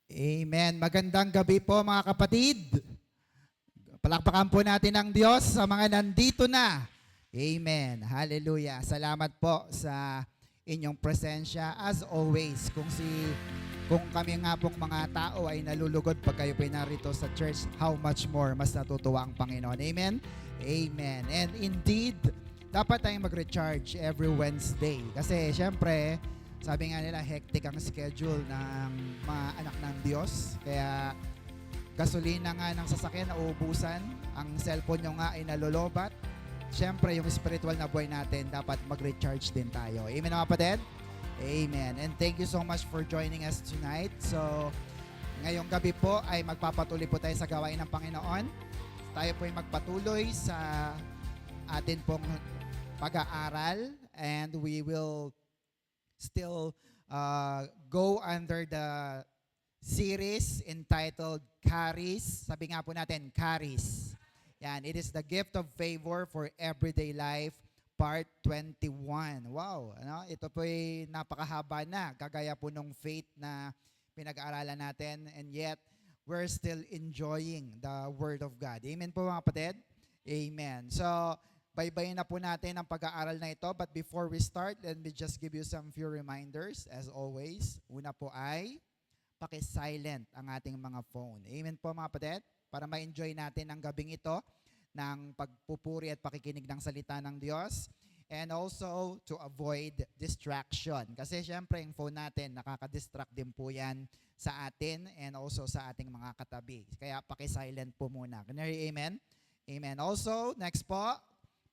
Amen. Magandang gabi po mga kapatid. Palakpakan po natin ang Diyos sa mga nandito na. Amen. Hallelujah. Salamat po sa inyong presensya. As always, kung kami nga pong mga tao ay nalulugod pag kayo pinarito sa church, how much more mas natutuwa ang Panginoon. Amen? Amen. And indeed, dapat tayong mag-recharge every Wednesday. Kasi syempre, sabi nga nila, hectic ang schedule ng mga anak ng Diyos. Kaya gasolina nga ng sasakyan nauubusan. Ang cellphone nyo nga ay nalolobat. Siyempre, yung spiritual na buhay natin, dapat mag-recharge din tayo. Amen mga kapatid? Amen. And thank you so much for joining us tonight. So, ngayong gabi po ay magpapatuloy po tayo sa gawain ng Panginoon. Tayo po ay magpatuloy sa atin pong pag-aaral. And we will still go under the series entitled Charis. Sabi nga po natin, Charis. Yan, it is the gift of favor for everyday life, part 21. Wow, ano? Ito po ay napakahaba na, kagaya po nung faith na pinag-aaralan natin, and yet we're still enjoying the Word of God. Amen po mga kapatid? Amen. So, baybayin na po natin ang pag-aaral na ito. But before we start, let me just give you some few reminders. As always, una po ay paki-silent ang ating mga phone. Amen po mga kapatid? Para ma-enjoy natin ang gabing ito ng pagpupuri at pakikinig ng salita ng Diyos. And also to avoid distraction. Kasi syempre, yung phone natin, nakaka-distract din po yan sa atin and also sa ating mga katabi. Kaya paki-silent po muna. Can you hear amen? Amen. Also, next po,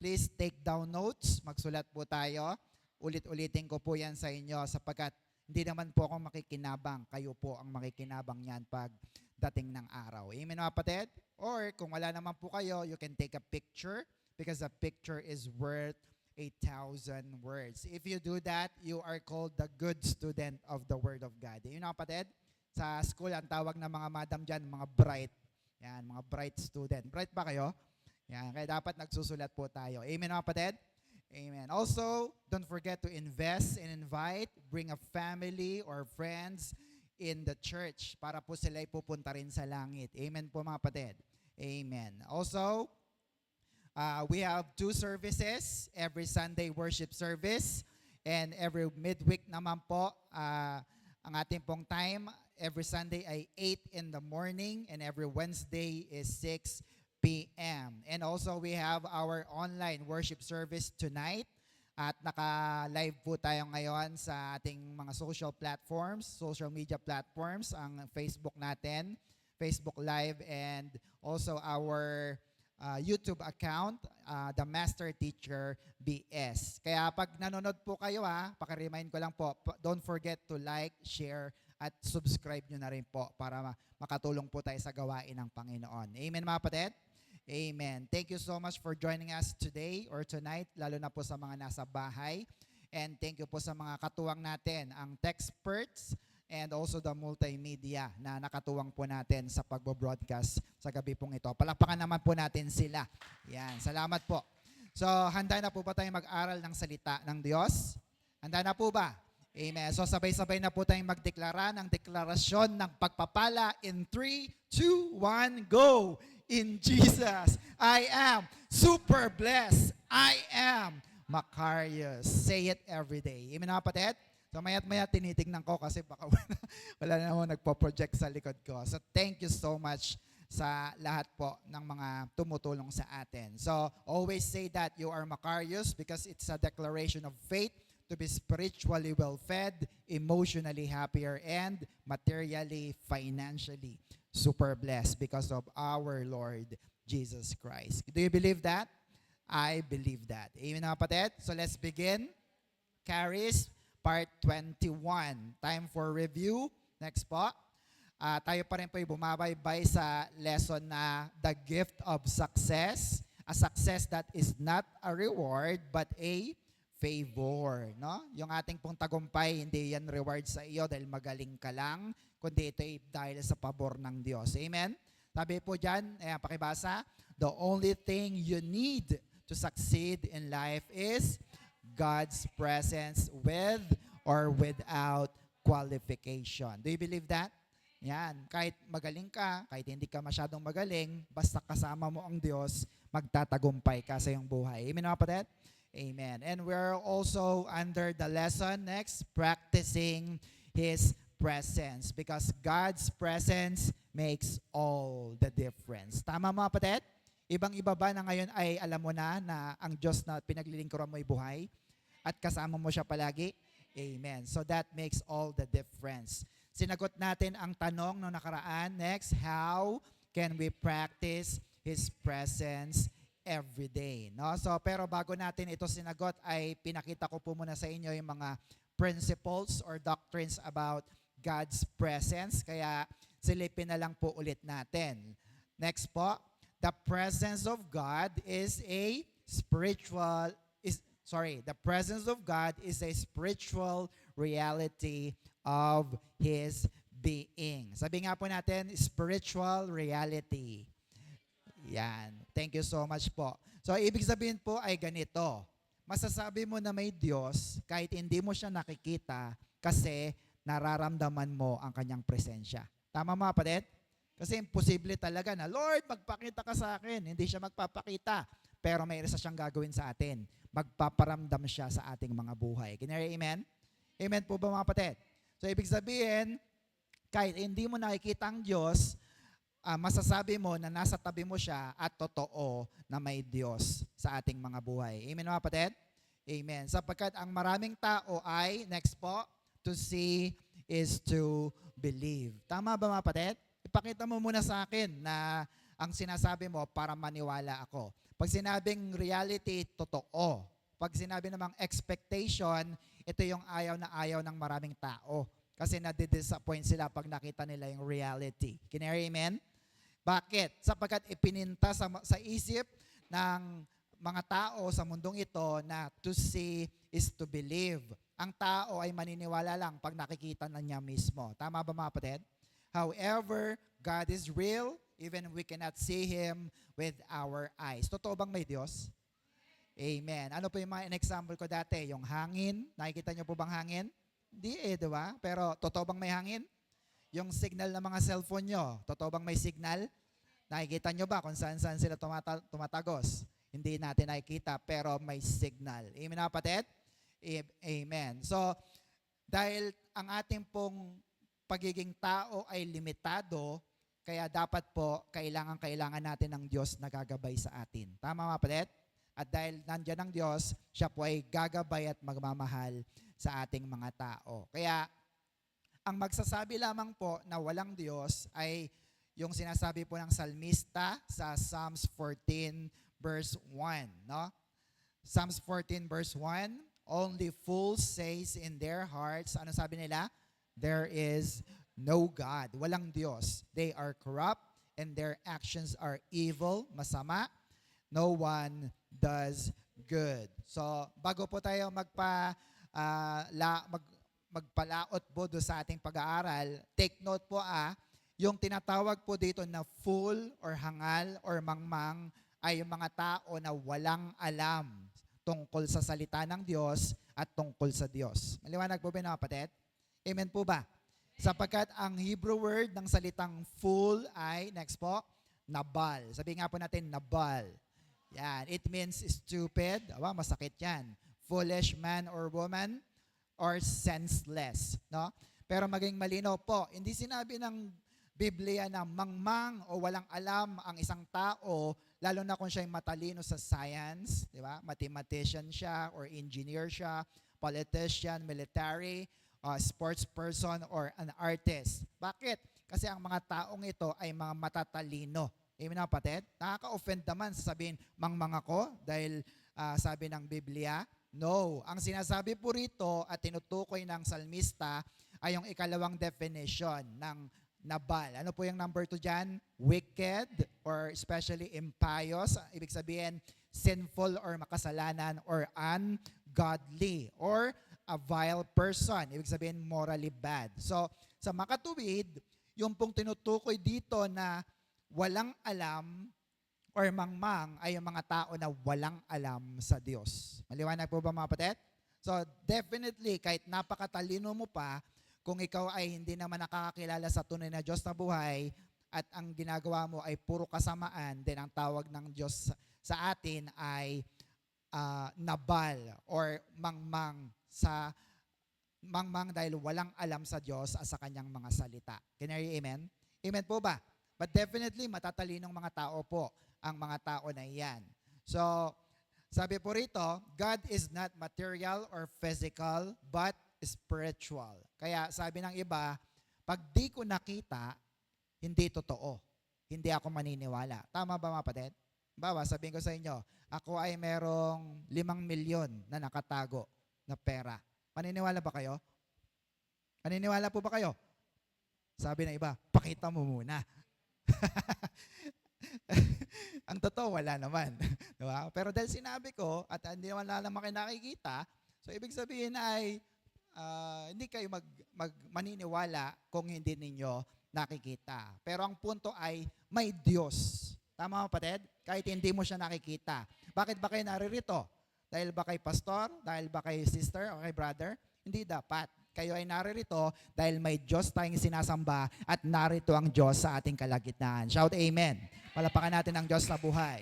please take down notes. Magsulat po tayo. Ulit-ulitin ko po yan sa inyo sapagkat hindi naman po ako makikinabang. Kayo po ang makikinabang yan pag dating ng araw. Amen mga kapatid? Or kung wala naman po kayo, you can take a picture because a picture is worth 1,000 words. If you do that, you are called the good student of the Word of God. Amen mga kapatid? Sa school, ang tawag ng mga madam dyan, mga bright. Yan, mga bright student. Bright ba kayo? Yan, kaya dapat nagsusulat po tayo. Amen mga kapatid? Amen. Also, don't forget to invest and invite, bring a family or friends in the church para po sila ay pupunta rin sa langit. Amen po mga kapatid. Amen. Also, we have 2 services, every Sunday worship service and every midweek naman po ang ating pong time. Every Sunday ay 8 in the morning and every Wednesday is 6 p.m. And also we have our online worship service tonight. At naka-live po tayo ngayon sa ating mga social platforms, social media platforms, ang Facebook natin, Facebook Live, and also our YouTube account, The Master Teacher BS. Kaya pag nanonood po kayo paki-remind ko lang po, don't forget to like, share, at subscribe nyo na rin po para makatulong po tayo sa gawain ng Panginoon. Amen mga kapatid? Amen. Thank you so much for joining us today or tonight, lalo na po sa mga nasa bahay. And thank you po sa mga katuwang natin, ang Techsperts and also the multimedia na nakatuwang po natin sa pagbo-broadcast sa gabi pong ito. Palakpakan naman po natin sila. Yan, salamat po. So, handa na po ba tayong mag-aral ng salita ng Diyos? Handa na po ba? Amen. So, sabay-sabay na po tayong magdeklara ng deklarasyon ng pagpapala in 3, 2, 1, go! In Jesus, I am super blessed. I am Macarius. Say it every day. Amen mga kapatid? So maya't maya tinitignan ko kasi baka wala na naman nagpo-project sa likod ko. So thank you so much sa lahat po ng mga tumutulong sa atin. So always say that you are Macarius because it's a declaration of faith to be spiritually well-fed, emotionally happier, and materially, financially super blessed because of our Lord Jesus Christ. Do you believe that? I believe that. Amen mga kapatid? So let's begin. Charis, part 21. Time for review. Next po. Tayo pa rin po ay bumabaybay sa lesson na the gift of success. A success that is not a reward but a favor, no? Yung ating pong tagumpay, hindi yan reward sa iyo dahil magaling ka lang, kundi ito ay dahil sa pabor ng Diyos. Amen? Sabi po dyan, pakibasa, the only thing you need to succeed in life is God's presence with or without qualification. Do you believe that? Yan, kahit magaling ka, kahit hindi ka masyadong magaling, basta kasama mo ang Diyos, magtatagumpay ka sa iyong buhay. Amen mga kapatid? Amen. And we're also under the lesson next, practicing His presence. Because God's presence makes all the difference. Tama mga kapatid? Ibang-iba ba na ngayon ay alam mo na ang Diyos na pinaglilingkuran mo ay buhay at kasama mo siya palagi? Amen. So that makes all the difference. Sinagot natin ang tanong no nakaraan. Next, how can we practice His presence every day? No? So, pero bago natin ito sinagot, ay pinakita ko po muna sa inyo yung mga principles or doctrines about God's presence. Kaya silipin na lang po ulit natin. Next po, the presence of God is a spiritual, the presence of God is a spiritual reality of His being. Sabi nga po natin, spiritual reality. Yan. Thank you so much po. So, ibig sabihin po ay ganito. Masasabi mo na may Diyos kahit hindi mo siya nakikita kasi nararamdaman mo ang kanyang presensya. Tama mga kapatid? Kasi imposible talaga na, Lord, magpakita ka sa akin. Hindi siya magpapakita. Pero may isa siyang gagawin sa atin. Magpaparamdam siya sa ating mga buhay. Can you hear amen? Amen po ba mga kapatid? So, ibig sabihin, kahit hindi mo nakikita ang Diyos, masasabi mo na nasa tabi mo siya at totoo na may Diyos sa ating mga buhay. Amen mga kapatid? Amen. Sapagkat ang maraming tao ay, next po, to see is to believe. Tama ba mga kapatid? Ipakita mo muna sa akin na ang sinasabi mo para maniwala ako. Pag sinabing reality, totoo. Pag sinabi namang expectation, ito yung ayaw na ayaw ng maraming tao. Kasi nadidisappoint sila pag nakita nila yung reality. Can you hear amen? Bakit? Sapagkat ipininta sa isip ng mga tao sa mundong ito na to see is to believe. Ang tao ay maniniwala lang pag nakikita na niya mismo. Tama ba mga kapatid? However, God is real, even we cannot see Him with our eyes. Totoo bang may Diyos? Amen. Ano po yung mga example ko dati? Yung hangin. Nakikita niyo po bang hangin? Hindi di ba? Pero totoo bang may hangin? Yung signal ng mga cellphone nyo, totoo bang may signal? Nakikita nyo ba kung saan-saan sila tumatagos? Hindi natin nakikita, pero may signal. Amen na kapatid? Amen. So, dahil ang ating pong pagiging tao ay limitado, kaya dapat po, kailangan natin ng Diyos na gagabay sa atin. Tama mga kapatid? At dahil nandyan ang Diyos, siya po ay gagabay at magmamahal sa ating mga tao. Kaya, ang magsasabi lamang po na walang Diyos ay yung sinasabi po ng salmista sa Psalms 14 verse 1. No? Psalms 14 verse 1, only fools says in their hearts, ano sabi nila? There is no God. Walang Diyos. They are corrupt and their actions are evil, masama. No one does good. So, bago po tayo magpalaot po do sa ating pag-aaral, take note po yung tinatawag po dito na fool or hangal or mangmang ay yung mga tao na walang alam tungkol sa salita ng Diyos at tungkol sa Diyos. Maliwanag po ba mga kapatid? Amen po ba? Sapagkat ang Hebrew word ng salitang fool ay, next po, nabal. Sabi nga po natin, nabal. Yan. It means stupid. Masakit yan. Foolish man or woman or senseless. No? Pero maging malinaw po, hindi sinabi ng Biblia na mangmang o walang alam ang isang tao, lalo na kung siya ay matalino sa science, di ba? Mathematician siya or engineer siya, politician, military, sports person, or an artist. Bakit? Kasi ang mga taong ito ay mga matatalino. Amen na kapatid? Nakaka-offend naman sasabihin, mangmang ako dahil sabi ng Biblia. No. Ang sinasabi po rito at tinutukoy ng salmista ay yung ikalawang definition ng nabal. Ano po yung number 2 dyan? Wicked or especially impious. Ibig sabihin, sinful or makasalanan or ungodly or a vile person. Ibig sabihin, morally bad. So, sa makatuwid, yung pong tinutukoy dito na walang alam or mangmang ay yung mga tao na walang alam sa Diyos. Maliwanag po ba mga kapatid? So, definitely, kahit napakatalino mo pa, kung ikaw ay hindi naman nakakakilala sa tunay na Diyos na buhay at ang ginagawa mo ay puro kasamaan, then ang tawag ng Diyos sa atin ay nabal or mangmang dahil walang alam sa Diyos at sa kanyang mga salita. Can you hear amen? Amen po ba? But definitely, matatalinong mga tao po ang mga tao na iyan. So, sabi po rito, God is not material or physical, but spiritual. Kaya sabi ng iba, pag di ko nakita, hindi totoo. Hindi ako maniniwala. Tama ba mga kapatid? Bawa, sabihin ko sa inyo, ako ay merong 5 milyon na nakatago na pera. Maniniwala ba kayo? Maniniwala po ba kayo? Sabi ng iba, pakita mo muna. Ang totoo, wala naman. Diba? Pero dahil sinabi ko, at hindi naman naman kayo nakikita, so ibig sabihin ay, hindi kayo maniniwala kung hindi ninyo nakikita. Pero ang punto ay, may Diyos. Tama mga kapatid? Kahit hindi mo siya nakikita. Bakit ba kayo naririto? Dahil ba kay pastor? Dahil ba kay sister o kay brother? Hindi dapat. Kayo ay naririto dahil may Diyos tayong sinasamba at narito ang Diyos sa ating kalagitnaan. Shout amen. Palapakan natin ang Diyos na buhay.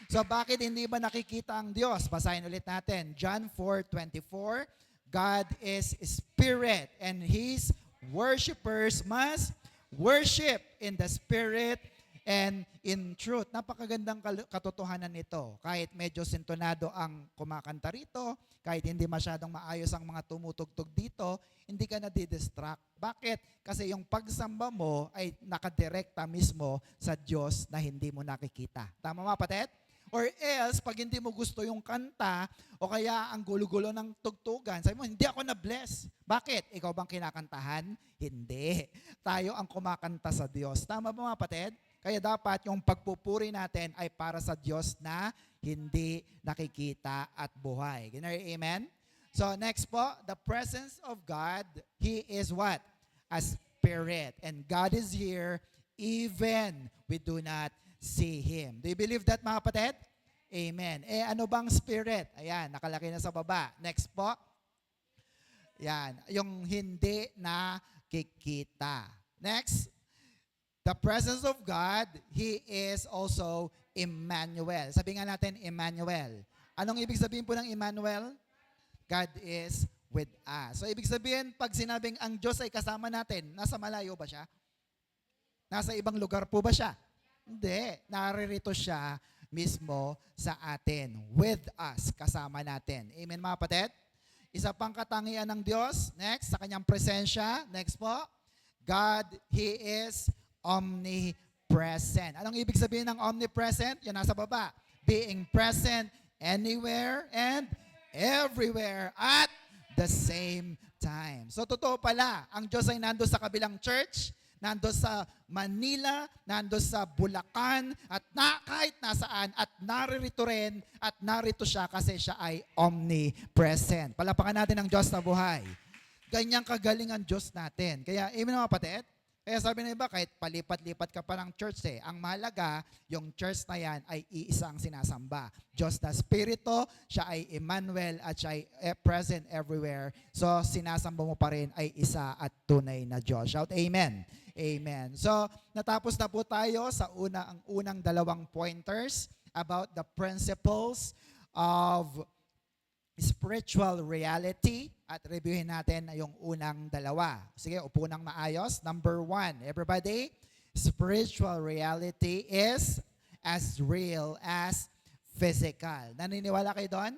So bakit hindi ba nakikita ang Diyos? Basahin ulit natin. John 4:24. God is spirit and His worshipers must worship in the spirit and in truth. Napakagandang katotohanan nito. Kahit medyo sintonado ang kumakanta rito, kahit hindi masyadong maayos ang mga tumutugtog dito, hindi ka nadidistract. Bakit? Kasi yung pagsamba mo ay nakadirekta mismo sa Diyos na hindi mo nakikita. Tama mga kapatid? Or else, pag hindi mo gusto yung kanta, o kaya ang gulo-gulo ng tugtugan, sabi mo, hindi ako na-bless. Bakit? Ikaw bang kinakantahan? Hindi. Tayo ang kumakanta sa Diyos. Tama ba mga kapatid? Kaya dapat yung pagpupuri natin ay para sa Diyos na hindi nakikita at buhay. Amen? So next po, the presence of God, He is what? A spirit. And God is here even we do not see Him. Do you believe that mga kapatid? Amen. Ano bang spirit? Ayan, nakalaki na sa baba. Next po. Yan, yung hindi nakikita. Next. The presence of God, He is also Emmanuel. Sabi nga natin, Emmanuel. Anong ibig sabihin po ng Emmanuel? God is with us. So ibig sabihin, pag sinabing ang Diyos ay kasama natin, nasa malayo ba siya? Nasa ibang lugar po ba siya? Hindi. Naririto siya mismo sa atin. With us, kasama natin. Amen mga kapatid? Isa pang katangian ng Diyos. Next, sa kanyang presensya. Next po. God, He is omnipresent. Anong ibig sabihin ng omnipresent? Yan nasa baba. Being present anywhere and everywhere at the same time. So totoo pala, ang Diyos ay nando sa kabilang church, nando sa Manila, nando sa Bulacan, at kahit nasaan, at naririto rin, at narito siya kasi siya ay omnipresent. Palapakan natin ang Diyos na buhay. Ganyang kagaling ang Diyos natin. Kaya, amen mga kapatid, kaya sabi na iba, kahit palipat-lipat ka pa ng church ang mahalaga, yung church na yan ay iisang sinasamba. Diyos na Espiritu, siya ay Emmanuel at siya ay present everywhere. So, sinasamba mo pa rin ay isa at tunay na Diyos. Shout, amen. Amen. So, natapos na po tayo sa unang dalawang pointers about the principles of spiritual reality, at reviewin natin yung unang dalawa. Sige, upo nang maayos. Number 1, everybody, spiritual reality is as real as physical. Naniniwala kayo doon?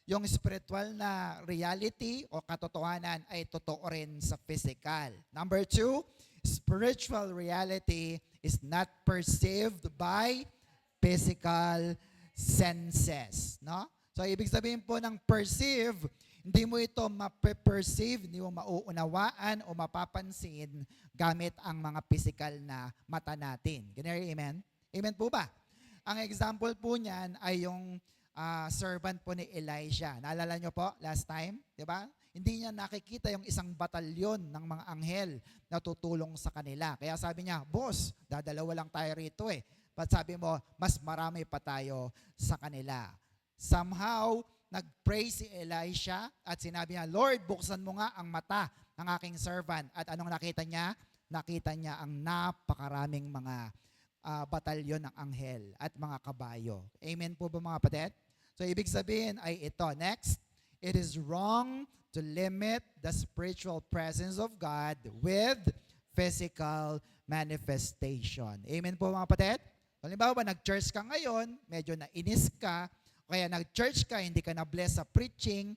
Yung spiritual na reality o katotohanan ay totoo rin sa physical. Number 2, spiritual reality is not perceived by physical senses. No? So, ibig sabihin po ng perceive, hindi mo ito mape-perceive, hindi mo mauunawaan o mapapansin gamit ang mga physical na mata natin. Ganyan, amen? Amen po ba? Ang example po niyan ay yung servant po ni Elijah. Naalala nyo po last time? Diba? Hindi niya nakikita yung isang batalyon ng mga anghel na tutulong sa kanila. Kaya sabi niya, boss, dadalawa lang tayo rito eh. But sabi mo, mas marami pa tayo sa kanila. Somehow, nag-pray si Elisha at sinabi niya, Lord, buksan mo nga ang mata ng aking servant. At anong nakita niya? Nakita niya ang napakaraming mga batalyon ng anghel at mga kabayo. Amen po ba mga kapatid? So ibig sabihin ay ito. Next, it is wrong to limit the spiritual presence of God with physical manifestation. Amen po mga kapatid? Halimbawa, nag-church ka ngayon, medyo nainis ka, kaya nag-church ka, hindi ka na-bless sa preaching,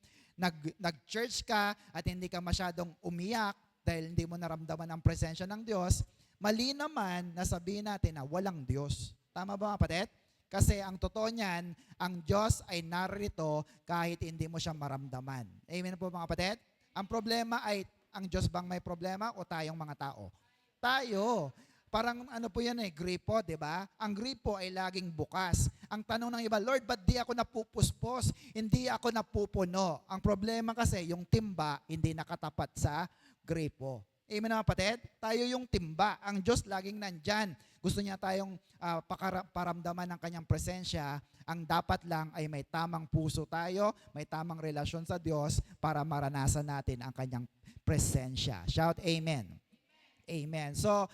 nag-church ka at hindi ka masyadong umiyak dahil hindi mo naramdaman ang presensya ng Diyos, mali naman na sabihin natin na walang Diyos. Tama ba mga kapatid? Kasi ang totoo niyan, ang Diyos ay narito kahit hindi mo siya maramdaman. Amen po mga kapatid? Ang problema ay, ang Diyos bang may problema o tayong mga tao? Tayo. Parang ano po yan gripo, di ba? Ang gripo ay laging bukas. Ang tanong ng iba, Lord, ba't di ako napupuspos? Hindi ako napupuno. Ang problema kasi, yung timba hindi nakatapat sa gripo. Amen mga kapatid? Tayo yung timba. Ang Diyos laging nandyan. Gusto niya tayong paramdaman ng kanyang presensya. Ang dapat lang ay may tamang puso tayo, may tamang relasyon sa Diyos para maranasan natin ang kanyang presensya. Shout amen. Amen. So,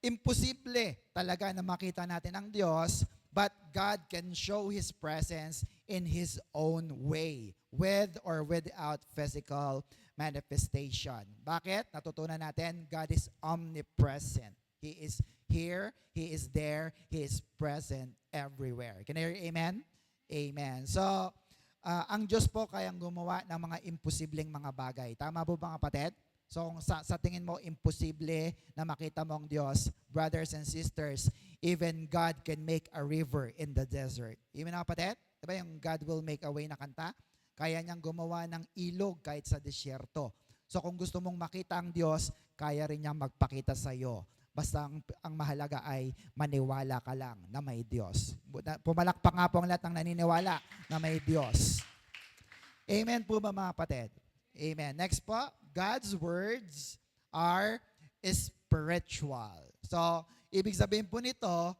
imposible talaga na makita natin ang Diyos, but God can show His presence in His own way, with or without physical manifestation. Bakit? Natutunan natin, God is omnipresent. He is here, He is there, He is present everywhere. Can I hear amen? Amen. So, ang Diyos po kayang gumawa ng mga imposibleng mga bagay. Tama po ba mga kapatid? So kung sa tingin mo imposible na makita mo ang Diyos, brothers and sisters, even God can make a river in the desert. Amen mga kapatid? Diba yung God will make a way na kanta? Kaya niyang gumawa ng ilog kahit sa disyerto. So kung gusto mong makita ang Diyos, kaya rin niyang magpakita sa iyo. Basta ang mahalaga ay maniwala ka lang na may Diyos. Pumalakpak nga po ang lahat ng naniniwala na may Diyos. Amen po ba mga kapatid? Amen. Next po, God's words are spiritual. So, ibig sabihin po nito,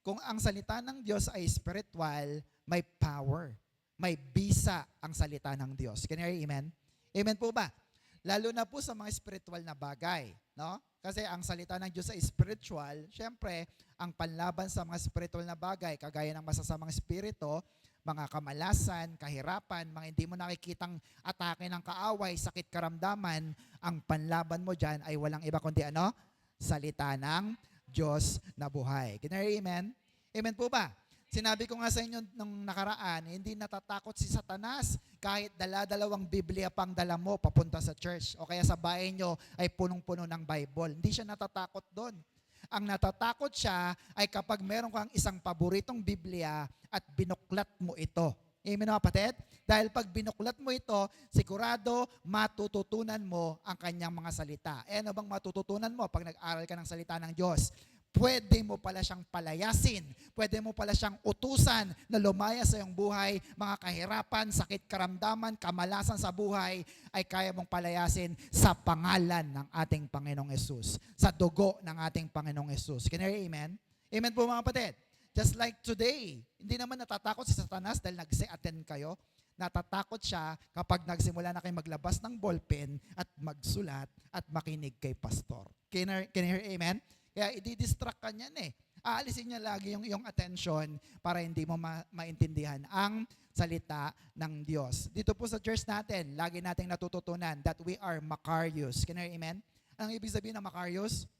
kung ang salita ng Diyos ay spiritual, may power. May bisa ang salita ng Diyos. Can you hear amen? Amen po ba? Lalo na po sa mga spiritual na bagay. No? Kasi ang salita ng Diyos ay spiritual, syempre, ang panlaban sa mga spiritual na bagay, kagaya ng masasamang spirito, mga kamalasan, kahirapan, mga hindi mo nakikitang atake ng kaaway, sakit karamdaman, ang panlaban mo dyan ay walang iba kundi ano? Salita ng Diyos na buhay. Can you hear amen? Amen po ba? Sinabi ko nga sa inyo nung nakaraan, hindi natatakot si Satanas kahit dala-dalawang Biblia pang dala mo papunta sa church o kaya sa bahay nyo ay punong-puno ng Bible. Hindi siya natatakot doon. Ang natatakot siya ay kapag meron kang isang paboritong Biblia at binuklat mo ito. Amen mga kapatid? Dahil pag binuklat mo ito, sigurado matututunan mo ang kanyang mga salita. Ano bang matututunan mo pag nag-aral ka ng salita ng Diyos? Pwede mo pala siyang palayasin. Pwede mo pala siyang utusan na lumaya sa iyong buhay. Mga kahirapan, sakit karamdaman, kamalasan sa buhay ay kaya mong palayasin sa pangalan ng ating Panginoong Yesus. Sa dugo ng ating Panginoong Yesus. Can you hear amen? Amen po mga kapatid. Just like today, hindi naman natatakot si Satanas dahil nag-attend kayo. Natatakot siya kapag nagsimula na kayo maglabas ng ballpen at magsulat at makinig kay pastor. Can you hear amen? Kaya i-distract ka niyan Aalisin niya lagi yung iyong attention para hindi mo maintindihan ang salita ng Diyos. Dito po sa church natin, lagi nating natututunan that we are Macarius. Can you hear amen? Anong ibig sabihin ng Macarius?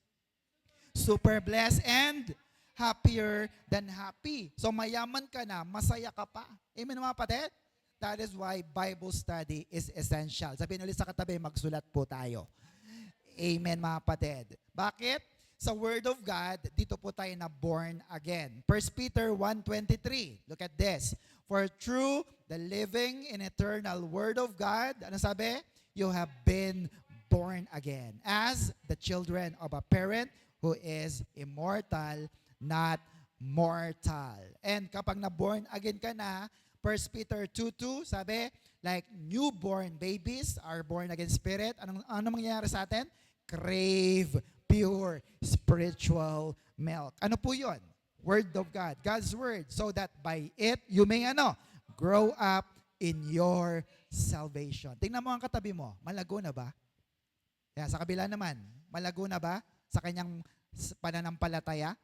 Super blessed and happier than happy. So mayaman ka na, masaya ka pa. Amen mga kapatid? That is why Bible study is essential. Sabihin ulit sa katabi, magsulat po tayo. Amen mga kapatid. Bakit? Sa Word of God, dito po tayo na born again. 1 Peter 1:23. Look at this. For through the living and eternal Word of God, ano sabi? You have been born again as the children of a parent who is immortal, not mortal. And kapag na-born again ka na, 1 Peter 2:2, sabi, like newborn babies are born again spirit. Ano mangyayari sa atin? Crave pure spiritual milk. Ano po yun? Word of God. God's Word. So that by it, you may grow up in your salvation. Tingnan mo ang katabi mo. Malago na ba? Yan, sa kabila naman, malago na ba sa kanyang pananampalataya?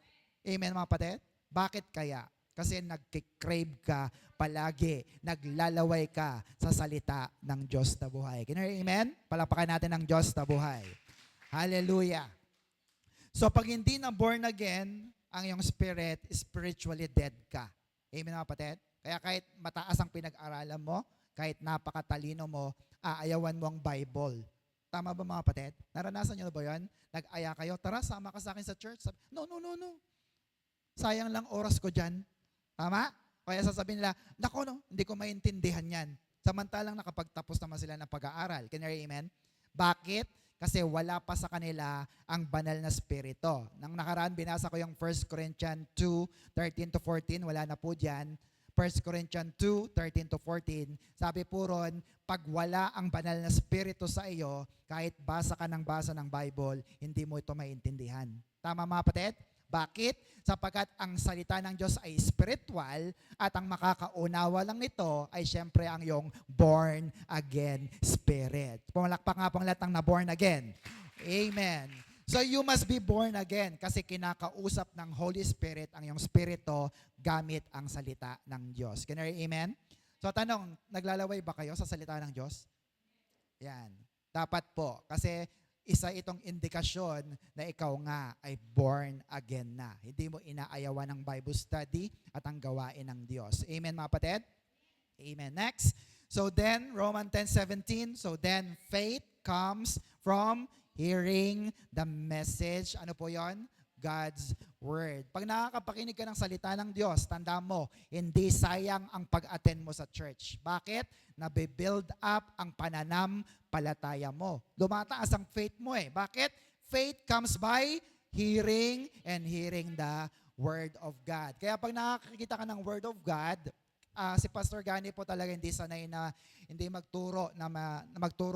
Amen mga kapatid? Bakit kaya? Kasi nagkikrave ka palagi, naglalaway ka sa salita ng Diyos na buhay. Can you hear amen? Palapakan natin ng Diyos na buhay. Hallelujah. So pag hindi na born again, ang iyong spirit, spiritually dead ka. Amen mga kapatid? Kaya kahit mataas ang pinag-aralan mo, kahit napakatalino mo, aayawan mo ang Bible. Tama ba mga kapatid? Naranasan nyo ba yan? Nag-aya kayo, tara sama ka sa akin sa church. Sabi, no. Sayang lang oras ko dyan. Tama? Kaya sasabihin nila, nako no, hindi ko maintindihan yan. Samantalang nakapagtapos naman sila ng pag-aaral. Can you hear amen? Bakit? Kasi wala pa sa kanila ang banal na spirito. Nang nakaraan, binasa ko yung 1 Corinthians 2:13-14. Wala na po dyan. 1 Corinthians 2:13-14. Sabi po ron, pag wala ang banal na spirito sa iyo, kahit basa ka ng basa ng Bible, hindi mo ito maintindihan. Tama mga kapatid? Bakit? Sapagkat ang salita ng Diyos ay spiritual at ang makakaunawa lang nito ay syempre ang iyong born again spirit. Pumalakpak nga pang lahat ng na born again. Amen. So you must be born again kasi kinakausap ng Holy Spirit ang iyong spirito gamit ang salita ng Diyos. Can you hear amen? So tanong, naglalaway ba kayo sa salita ng Diyos? Yan. Dapat po kasi isa itong indikasyon na ikaw nga ay born again na. Hindi mo inaayawan ng Bible study at ang gawain ng Diyos. Amen mga kapatid? Amen. Next. So then, Romans 10:17, so then faith comes from hearing the message. Ano po yon? God's Word. Pag nakakapakinig ka ng salita ng Diyos, tanda mo, hindi sayang ang pag-attend mo sa church. Bakit? Nabibuild up ang pananampalataya mo. Lumataas ang faith mo eh. Bakit? Faith comes by hearing and hearing the Word of God. Kaya pag nakakita ka ng Word of God, si Pastor Gani po talaga hindi sanay na hindi magturo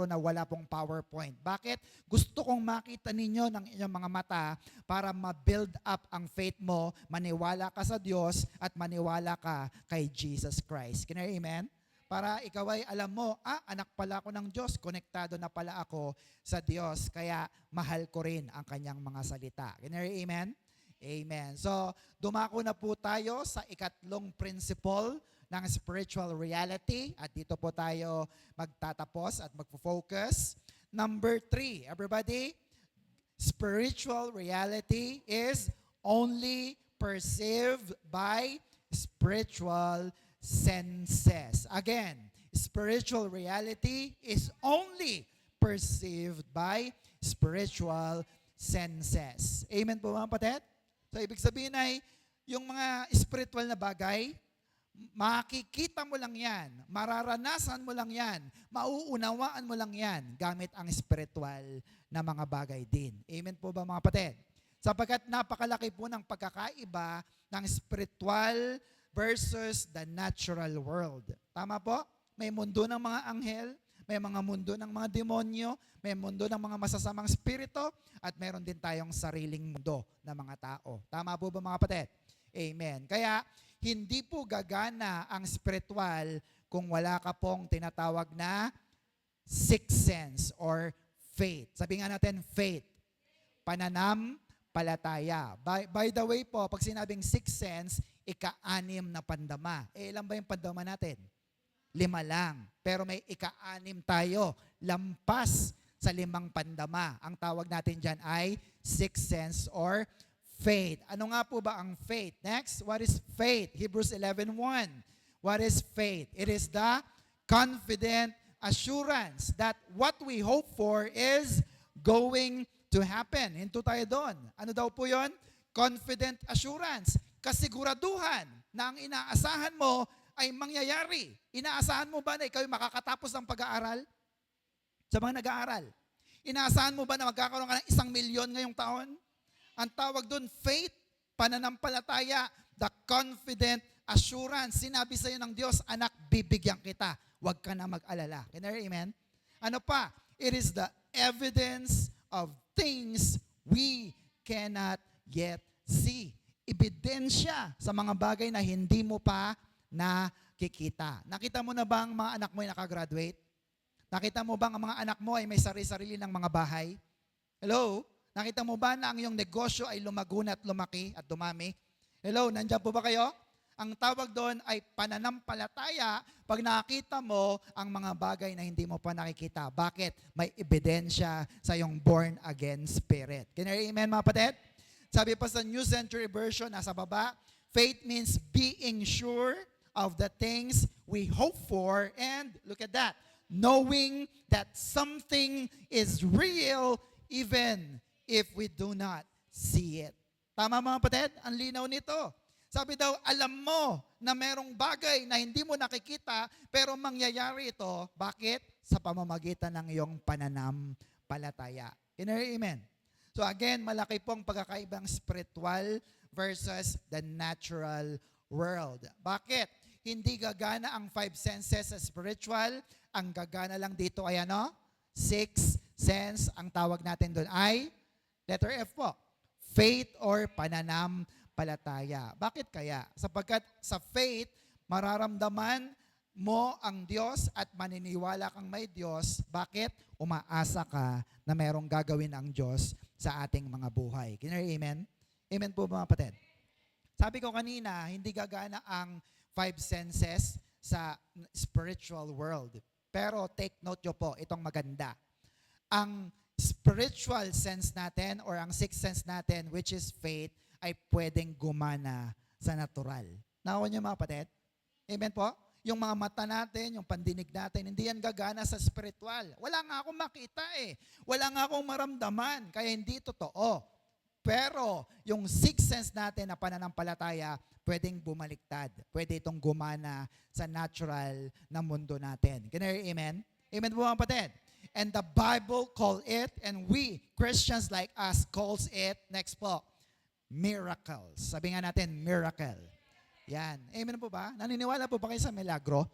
na wala pong PowerPoint. Bakit? Gusto kong makita ninyo ng inyong mga mata para ma-build up ang faith mo, maniwala ka sa Diyos at maniwala ka kay Jesus Christ. Can you hear amen? Para ikaw ay alam mo, anak pala ako ng Diyos, konektado na pala ako sa Diyos, kaya mahal ko rin ang kanyang mga salita. Can you hear amen? Amen. So, dumako na po tayo sa ikatlong principle ng spiritual reality at dito po tayo magtatapos at magfo-focus. Number 3, everybody, spiritual reality is only perceived by spiritual senses. Again, spiritual reality is only perceived by spiritual senses. Amen po mga kapatid? So, ibig sabihin ay, yung mga spiritual na bagay, makikita mo lang yan, mararanasan mo lang yan, mauunawaan mo lang yan, gamit ang spiritual na mga bagay din. Amen po ba mga kapatid? Sapagkat napakalaki po ng pagkakaiba ng spiritual versus the natural world. Tama po? May mundo ng mga anghel, may mga mundo ng mga demonyo, may mundo ng mga masasamang spirito, at meron din tayong sariling mundo ng mga tao. Tama po ba mga kapatid? Amen. Kaya, hindi po gagana ang spiritual kung wala ka pong tinatawag na sixth sense or faith. Sabi nga natin, faith. Pananampalataya. By the way po, pag sinabing sixth sense, ika-anim na pandama. Ilan ba yung pandama natin? 5 lang. Pero may ika-anim tayo. Lampas sa 5 pandama. Ang tawag natin dyan ay sixth sense or faith. Ano nga po ba ang faith? Next, what is faith? Hebrews 11:1. What is faith? It is the confident assurance that what we hope for is going to happen. Hinto tayo doon. Ano daw po yon? Confident assurance. Kasiguraduhan na ang inaasahan mo ay mangyayari. Inaasahan mo ba na ikaw makakatapos ng pag-aaral? Sa mga nag-aaral. Inaasahan mo ba na magkakaroon ka ng 1 milyon ngayong taon? Ang tawag doon, faith, pananampalataya, the confident assurance. Sinabi sa iyo ng Diyos, anak, bibigyan kita. Huwag ka na mag-alala. Can you hear amen? Ano pa? It is the evidence of things we cannot yet see. Ebidensya sa mga bagay na hindi mo pa nakikita. Nakita mo na ba ang mga anak mo ay nakagraduate? Nakita mo bang ang mga anak mo ay may sarili-sarili ng mga bahay? Hello? Nakita mo ba na ang iyong negosyo ay lumago na at lumaki at dumami? Hello, nandiyan po ba kayo? Ang tawag doon ay pananampalataya pag nakita mo ang mga bagay na hindi mo pa nakikita. Bakit? May ebidensya sa iyong born-again spirit. Can you amen, mga kapatid? Sabi pa sa New Century Version, nasa baba, faith means being sure of the things we hope for, and look at that, knowing that something is real even if we do not see it. Tama, mga kapatid? Ang linaw nito. Sabi daw, alam mo na merong bagay na hindi mo nakikita pero mangyayari ito. Bakit? Sa pamamagitan ng iyong pananampalataya. Can you hear amen? So again, malaki pong pagkakaibang spiritual versus the natural world. Bakit? Hindi gagana ang five senses sa spiritual. Ang gagana lang dito ay ano? Sixth sense. Ang tawag natin doon ay letter F po. Faith or pananampalataya. Bakit kaya? Sapagkat sa faith, mararamdaman mo ang Diyos at maniniwala kang may Diyos. Bakit? Umaasa ka na merong gagawin ang Diyos sa ating mga buhay. Can you hear amen? Amen po mga kapatid. Sabi ko kanina, hindi gagana ang five senses sa spiritual world. Pero take note nyo po, itong maganda. Ang spiritual sense natin or ang sixth sense natin, which is faith, ay pwedeng gumana sa natural. Nakuha niyo mga kapatid? Amen po? Yung mga mata natin, yung pandinig natin, hindi yan gagana sa spiritual. Wala nga akong makita eh. Wala nga akong maramdaman, kaya hindi totoo. Pero yung sixth sense natin na pananampalataya, pwedeng bumaliktad. Pwede itong gumana sa natural na mundo natin. Can you hear amen? Amen po mga kapatid? And the Bible call it, and we, Christians like us, calls it, next po, miracles. Sabi nga natin, miracle. Yan. Amen po ba? Naniniwala po ba kayo sa milagro?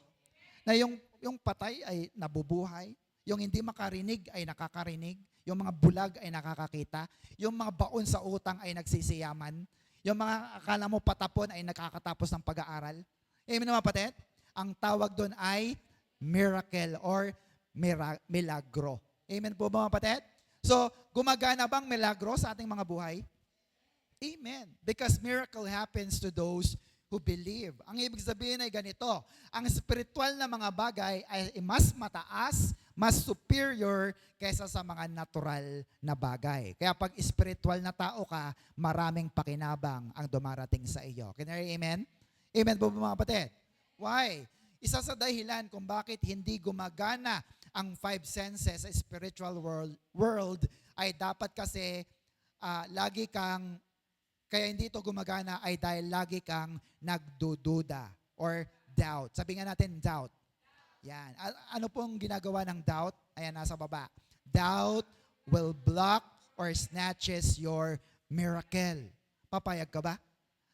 Na yung patay ay nabubuhay, yung hindi makarinig ay nakakarinig, yung mga bulag ay nakakakita, yung mga baon sa utang ay nagsisiyaman, yung mga akala mo patapon ay nakakatapos ng pag-aaral. Amen mga kapatid? Ang tawag doon ay miracle or milagro. Amen po mga kapatid? So, gumagana bang milagro sa ating mga buhay? Amen. Because miracle happens to those who believe. Ang ibig sabihin ay ganito, ang spiritual na mga bagay ay mas mataas, mas superior kaysa sa mga natural na bagay. Kaya pag spiritual na tao ka, maraming pakinabang ang dumarating sa iyo. Can you hear amen? Amen po mga kapatid? Why? Isa sa dahilan kung bakit hindi gumagana ang five senses sa spiritual world ay dapat kasi lagi kang, kaya hindi ito gumagana ay dahil lagi kang nagdududa or doubt. Sabi nga natin, doubt. Yan. Ano pong ginagawa ng doubt? Ayan, nasa baba. Doubt will block or snatches your miracle. Papayag ka ba?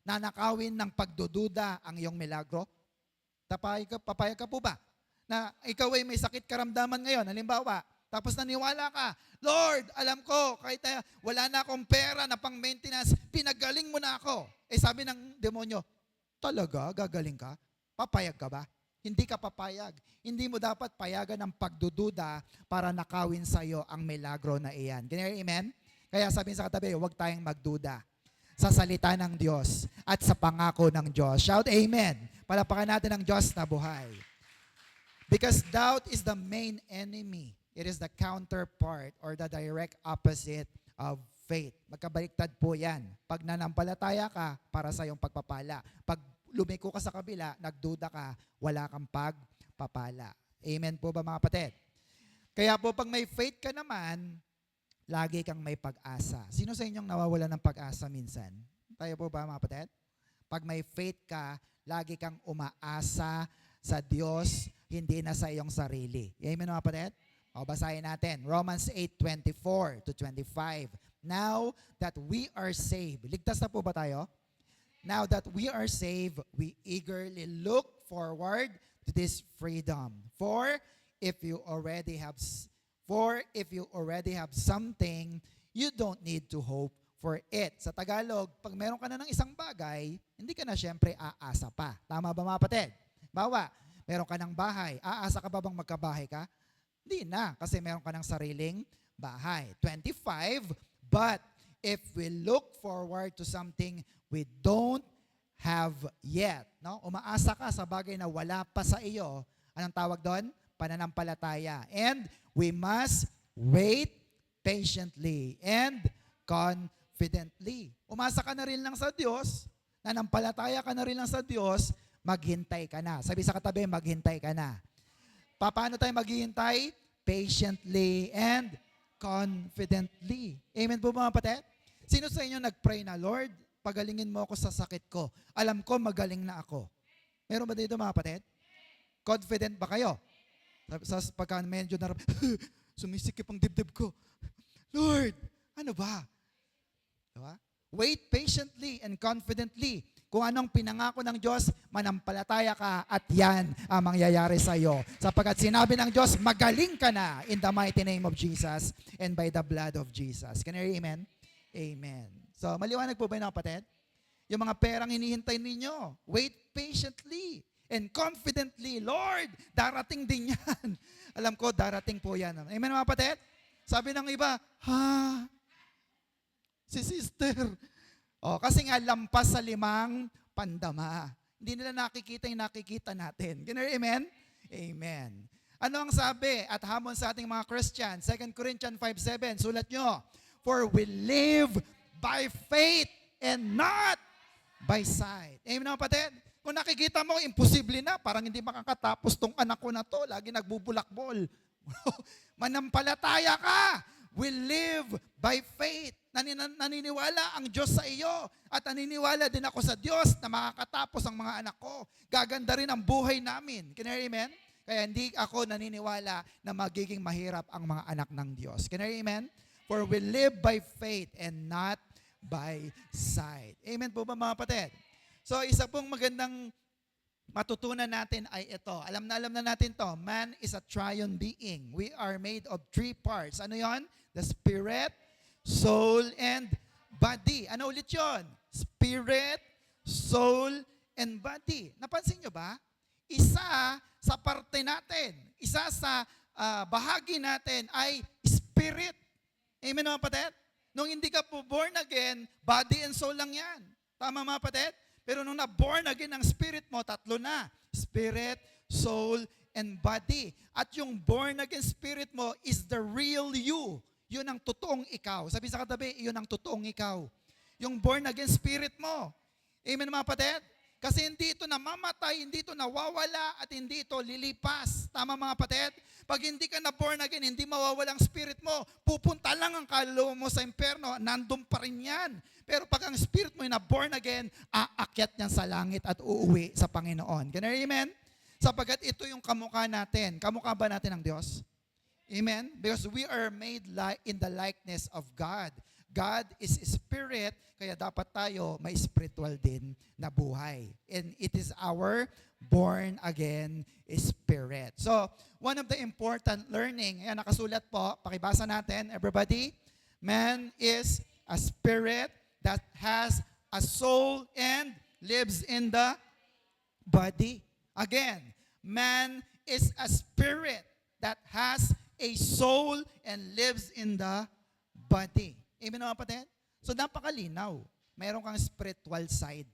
Nanakawin ng pagdududa ang iyong milagro? Papayag ka po ba? Na ikaw ay may sakit karamdaman ngayon, halimbawa, tapos naniwala ka, Lord, alam ko, kahit wala na akong pera na pang maintenance, pinagaling mo na ako. Eh sabi ng demonyo, talaga, gagaling ka? Papayag ka ba? Hindi ka papayag. Hindi mo dapat payagan ng pagdududa para nakawin sa iyo ang milagro na iyan. Can you hear amen? Kaya sabi sa katabi, huwag tayong magduda sa salita ng Diyos at sa pangako ng Diyos. Shout amen. Palapakan natin ang Diyos na buhay. Because doubt is the main enemy. It is the counterpart or the direct opposite of faith. Magkabaliktad po yan. Pag nanampalataya ka, para sa iyong pagpapala. Pag lumiko ka sa kabila, nagduda ka, wala kang pagpapala. Amen po ba mga kapatid? Kaya po pag may faith ka naman, lagi kang may pag-asa. Sino sa inyong nawawala ng pag-asa minsan? Tayo po ba mga kapatid? Pag may faith ka, lagi kang umaasa sa Diyos, hindi na sa iyong sarili. Amen mga kapatid? O, basahin natin. Romans 8:24 to 25. Now that we are saved. Ligtas na po ba tayo? Now that we are saved, we eagerly look forward to this freedom. For if you already have something, you don't need to hope for it. Sa Tagalog, pag meron ka na ng isang bagay, hindi ka na syempre aasa pa. Tama ba mga kapatid? Bawa, meron ka ng bahay. Aasa ka ba bang magkabahay ka? Hindi na, kasi meron ka ng sariling bahay. 25, but if we look forward to something we don't have yet, no? Umaasa ka sa bagay na wala pa sa iyo. Anong tawag doon? Pananampalataya. And we must wait patiently and confidently. Umasa ka na rin lang sa Diyos, nanampalataya ka na rin lang sa Diyos, maghintay ka na. Sabi sa katabi, maghintay ka na. Paano tayo maghihintay? Patiently and confidently. Amen po mga kapatid? Sino sa inyo nag-pray na, Lord, pagalingin mo ako sa sakit ko. Alam ko, magaling na ako. Meron ba dito mga kapatid? Confident ba kayo? Sa pagka medyo sumisikip ang dibdib ko. Lord, ano ba? Diba? Wait patiently and confidently. Kung anong pinangako ng Diyos, manampalataya ka at yan ang mangyayari sa iyo. Sapagkat sinabi ng Diyos, magaling ka na in the mighty name of Jesus and by the blood of Jesus. Can you hear amen? Amen. So, maliwanag po ba yun, kapatid? Yung mga perang hinihintay ninyo, wait patiently and confidently. Lord, darating din yan. Alam ko, darating po yan. Amen, mga kapatid? Sabi ng iba, si sister. Kasi nga lampas sa 5 pandama. Hindi nila nakikita yung nakikita natin. Can you hear amen? Amen. Ano ang sabi at hamon sa ating mga Christian? 2 Corinthians 5:7, sulat nyo. For we live by faith and not by sight. Amen mga kapatid? Kung nakikita mo, imposible na. Parang hindi makakatapos tong anak ko na to. Lagi nagbubulakbol. Manampalataya ka. We live by faith. Naniniwala ang Diyos sa iyo. At naniniwala din ako sa Diyos na makakatapos ang mga anak ko. Gaganda rin ang buhay namin. Can you hear amen? Kaya hindi ako naniniwala na magiging mahirap ang mga anak ng Diyos. Can you hear amen? For we live by faith and not by sight. Amen po ba mga kapatid? So isa pong magandang matutunan natin ay ito. Alam na natin to. Man is a triune being. We are made of 3 parts. Ano yon? The spirit, soul, and body. Ano ulit yon? Spirit, soul, and body. Napansin nyo ba? Isa sa parte natin, isa sa bahagi natin ay spirit. Amen mga kapatid? Nung hindi ka po born again, body and soul lang yan. Tama mga kapatid? Pero nung na-born again ang spirit mo, 3 na. Spirit, soul, and body. At yung born again spirit mo is the real you. Yun ang totoong ikaw. Sabi sa katabi, yun ang totoong ikaw. Yung born again spirit mo. Amen mga kapatid? Kasi hindi ito namamatay, hindi ito nawawala, at hindi ito lilipas. Tama mga kapatid? Pag hindi ka na born again, hindi mawawala ang spirit mo. Pupunta lang ang kaluluwa mo sa impyerno, nandun pa rin yan. Pero pag ang spirit mo na born again, aakyat niyan sa langit at uuwi sa Panginoon. Can you hear amen? Sapagkat ito yung kamukha natin. Kamukha ba natin ng Diyos? Amen? Because we are made in the likeness of God. God is spirit, kaya dapat tayo may spiritual din na buhay. And it is our born again spirit. So, one of the important learning, ayan nakasulat po, pakibasa natin, everybody. Man is a spirit that has a soul and lives in the body. Again, man is a spirit that has a soul and lives in the body. Amen mga kapatid? So napakalinaw. Mayroon kang spiritual side.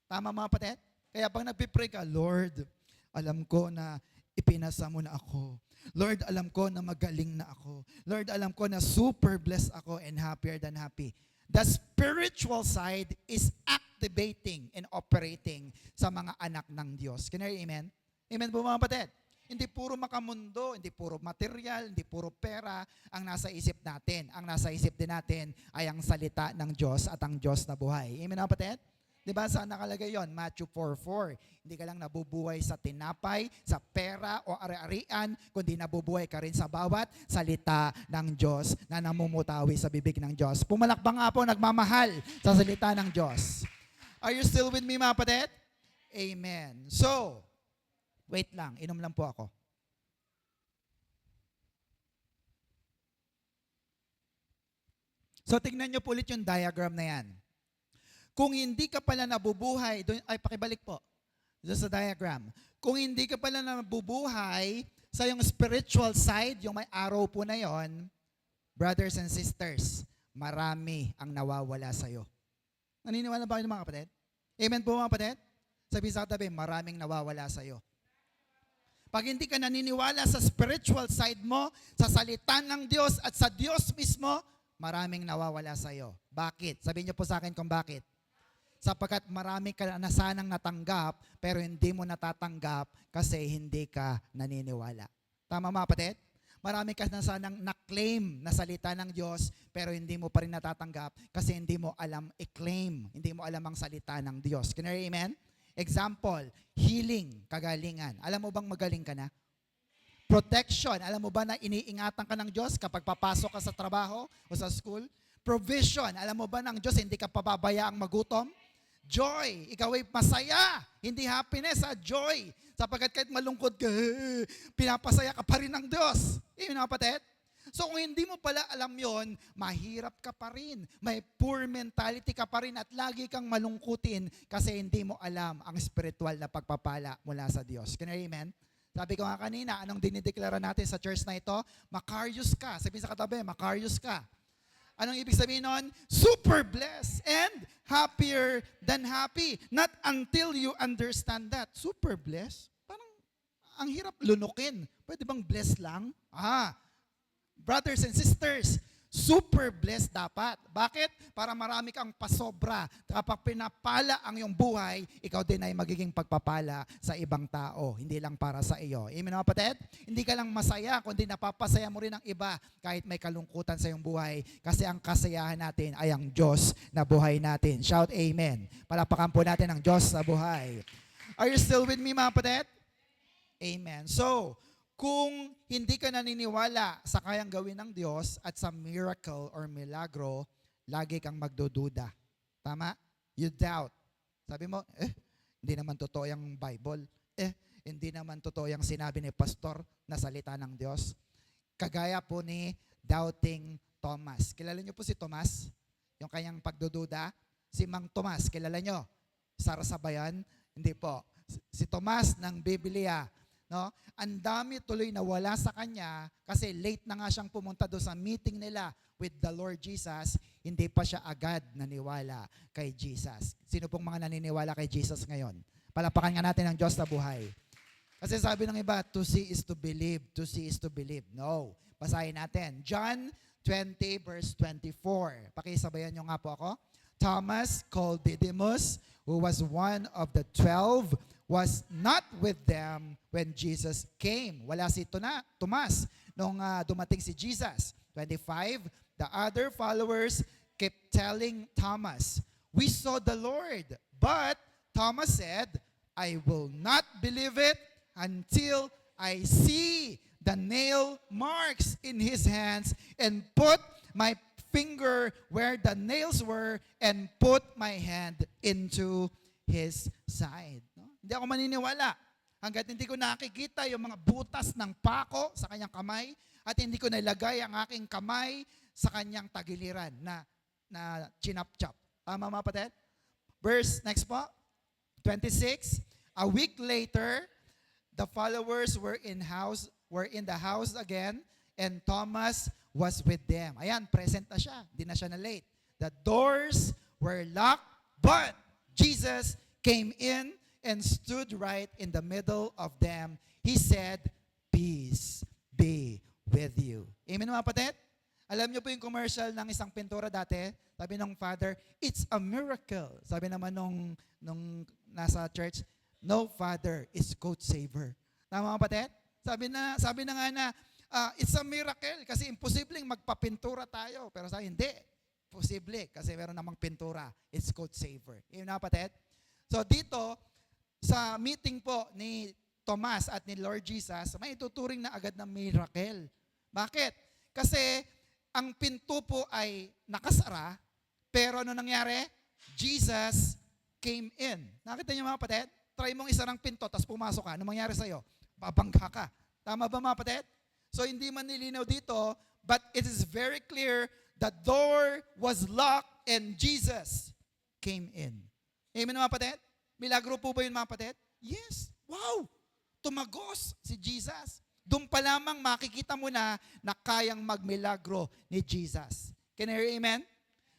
Tama mga kapatid? Kaya pag nagpipray ka, Lord, alam ko na ipinasa mo na ako. Lord, alam ko na magaling na ako. Lord, alam ko na super blessed ako and happier than happy. The spiritual side is activating and operating sa mga anak ng Diyos. Can you hear amen? Amen po mga kapatid? Hindi puro makamundo, hindi puro material, hindi puro pera ang nasa isip natin. Ang nasa isip din natin ay ang salita ng Diyos at ang Diyos na buhay. Amen mga kapatid? Diba saan nakalagay yon? Matthew 4:4. Hindi ka lang nabubuhay sa tinapay, sa pera o ari-arian, kundi nabubuhay ka rin sa bawat salita ng Diyos na namumutawi sa bibig ng Diyos. Pumalakbang nga po, nagmamahal sa salita ng Diyos. Are you still with me mga kapatid? Amen. So, wait lang, inom lang po ako. So, tignan nyo po ulit yung diagram na yan. Kung hindi ka pala nabubuhay, pakibalik po, doon sa diagram. Kung hindi ka pala nabubuhay sa yung spiritual side, yung may arrow po na yon, brothers and sisters, marami ang nawawala sa'yo. Naniniwala ba kayo mga kapatid? Amen po mga kapatid? Sabi sa katabi, maraming nawawala sa'yo. Pag hindi ka naniniwala sa spiritual side mo, sa salita ng Diyos at sa Diyos mismo, maraming nawawala sa'yo. Bakit? Sabihin niyo po sa akin kung bakit. Sapagkat marami ka na sanang natanggap, pero hindi mo natatanggap kasi hindi ka naniniwala. Tama mga kapatid? Marami ka na sanang na-claim na salita ng Diyos, pero hindi mo pa rin natatanggap kasi hindi mo alam i-claim, hindi mo alam ang salita ng Diyos. Can you hear amen? Example, healing, kagalingan. Alam mo bang magaling ka na? Protection, alam mo ba na iniingatan ka ng Diyos kapag papasok ka sa trabaho o sa school? Provision, alam mo ba ng Diyos hindi ka pababayaang magutom? Joy, ikaw ay masaya, hindi happiness, joy. Sapagkat kahit malungkot ka, pinapasaya ka pa rin ng Diyos. Amen mga kapatid? So kung hindi mo pala alam yon, mahirap ka pa rin. May poor mentality ka pa rin at lagi kang malungkutin kasi hindi mo alam ang spiritual na pagpapala mula sa Diyos. Can you amen? Sabi ko nga kanina, anong dinideklara natin sa church na ito? Makarios ka. Sabihin sa katabi, makarios ka. Anong ibig sabihin nun? Super blessed and happier than happy. Not until you understand that. Super blessed? Parang ang hirap lunukin. Pwede bang blessed lang? Brothers and sisters, super blessed dapat. Bakit? Para marami kang pasobra. Kapag pinapala ang iyong buhay, ikaw din ay magiging pagpapala sa ibang tao. Hindi lang para sa iyo. Amen mga kapatid? Hindi ka lang masaya, kundi napapasaya mo rin ang iba kahit may kalungkutan sa iyong buhay. Kasi ang kasayahan natin ay ang Diyos na buhay natin. Shout amen. Palapakan po natin ang Diyos sa buhay. Are you still with me mga kapatid? Amen. So, kung hindi ka naniniwala sa kayang gawin ng Diyos at sa miracle or milagro, lagi kang magdududa. Tama? You doubt. Sabi mo, hindi naman totoo yung Bible. Hindi naman totoo yung sinabi ni pastor na salita ng Diyos. Kagaya po ni Doubting Thomas. Kilala niyo po si Thomas? Yung kanyang pagdududa? Si Mang Tomas, kilala niyo? Sarasa ba yan? Hindi po. Si Tomas ng Biblia. No? Ang dami tuloy na wala sa kanya kasi late na nga siyang pumunta doon sa meeting nila with the Lord Jesus, hindi pa siya agad naniwala kay Jesus. Sino pong mga naniniwala kay Jesus ngayon? Palapakan nga natin ang Diyos na buhay. Kasi sabi ng iba, to see is to believe, to see is to believe. No. Basahin natin. John 20 verse 24. Pakisabayan niyo nga po ako. Thomas, called Didymus, who was one of the 12, was not with them when Jesus came. Wala si Tomas nung dumating si Jesus. 25, the other followers kept telling Thomas, "We saw the Lord." But Thomas said, "I will not believe it until I see the nail marks in his hands and put my finger where the nails were and put my hand into his side." No? Hindi ako maniniwala hanggat hindi ko nakikita yung mga butas ng pako sa kanyang kamay at hindi ko nilagay ang aking kamay sa kanyang tagiliran na chinap-chop. Tama mga kapatid? Verse, next po, 26. A week later, the followers were in the house again, and Thomas was with them. Ayan, present na siya. Hindi na siya na late. The doors were locked, but Jesus came in and stood right in the middle of them. He said, "Peace be with you." Amen mga kapatid? Alam niyo po yung commercial ng isang pintura dati? Sabi ng father, "It's a miracle." Sabi naman nung nasa church, "No, father, it's coat saver." Tama mga kapatid? Sabi na nga na, it's a miracle kasi imposibleng magpapintura tayo. Pero sabi, hindi. Posible kasi meron namang pintura. It's coat saver. Amen mga kapatid? So dito, sa meeting po ni Tomas at ni Lord Jesus, may ituturing na agad na miracle. Bakit? Kasi ang pinto po ay nakasara, pero ano nangyari? Jesus came in. Nakita niyo mga kapatid? Try mong isarang pinto, tapos pumasok ka. Ano mangyari sa'yo? Babangga ka. Tama ba mga kapatid? So hindi man nilinaw dito, but it is very clear the door was locked and Jesus came in. Amen mga kapatid? Milagro po ba yun mga kapatid? Yes. Wow! Tumagos si Jesus. Doon pa lamang makikita mo na kayang magmilagro ni Jesus. Can you hear amen?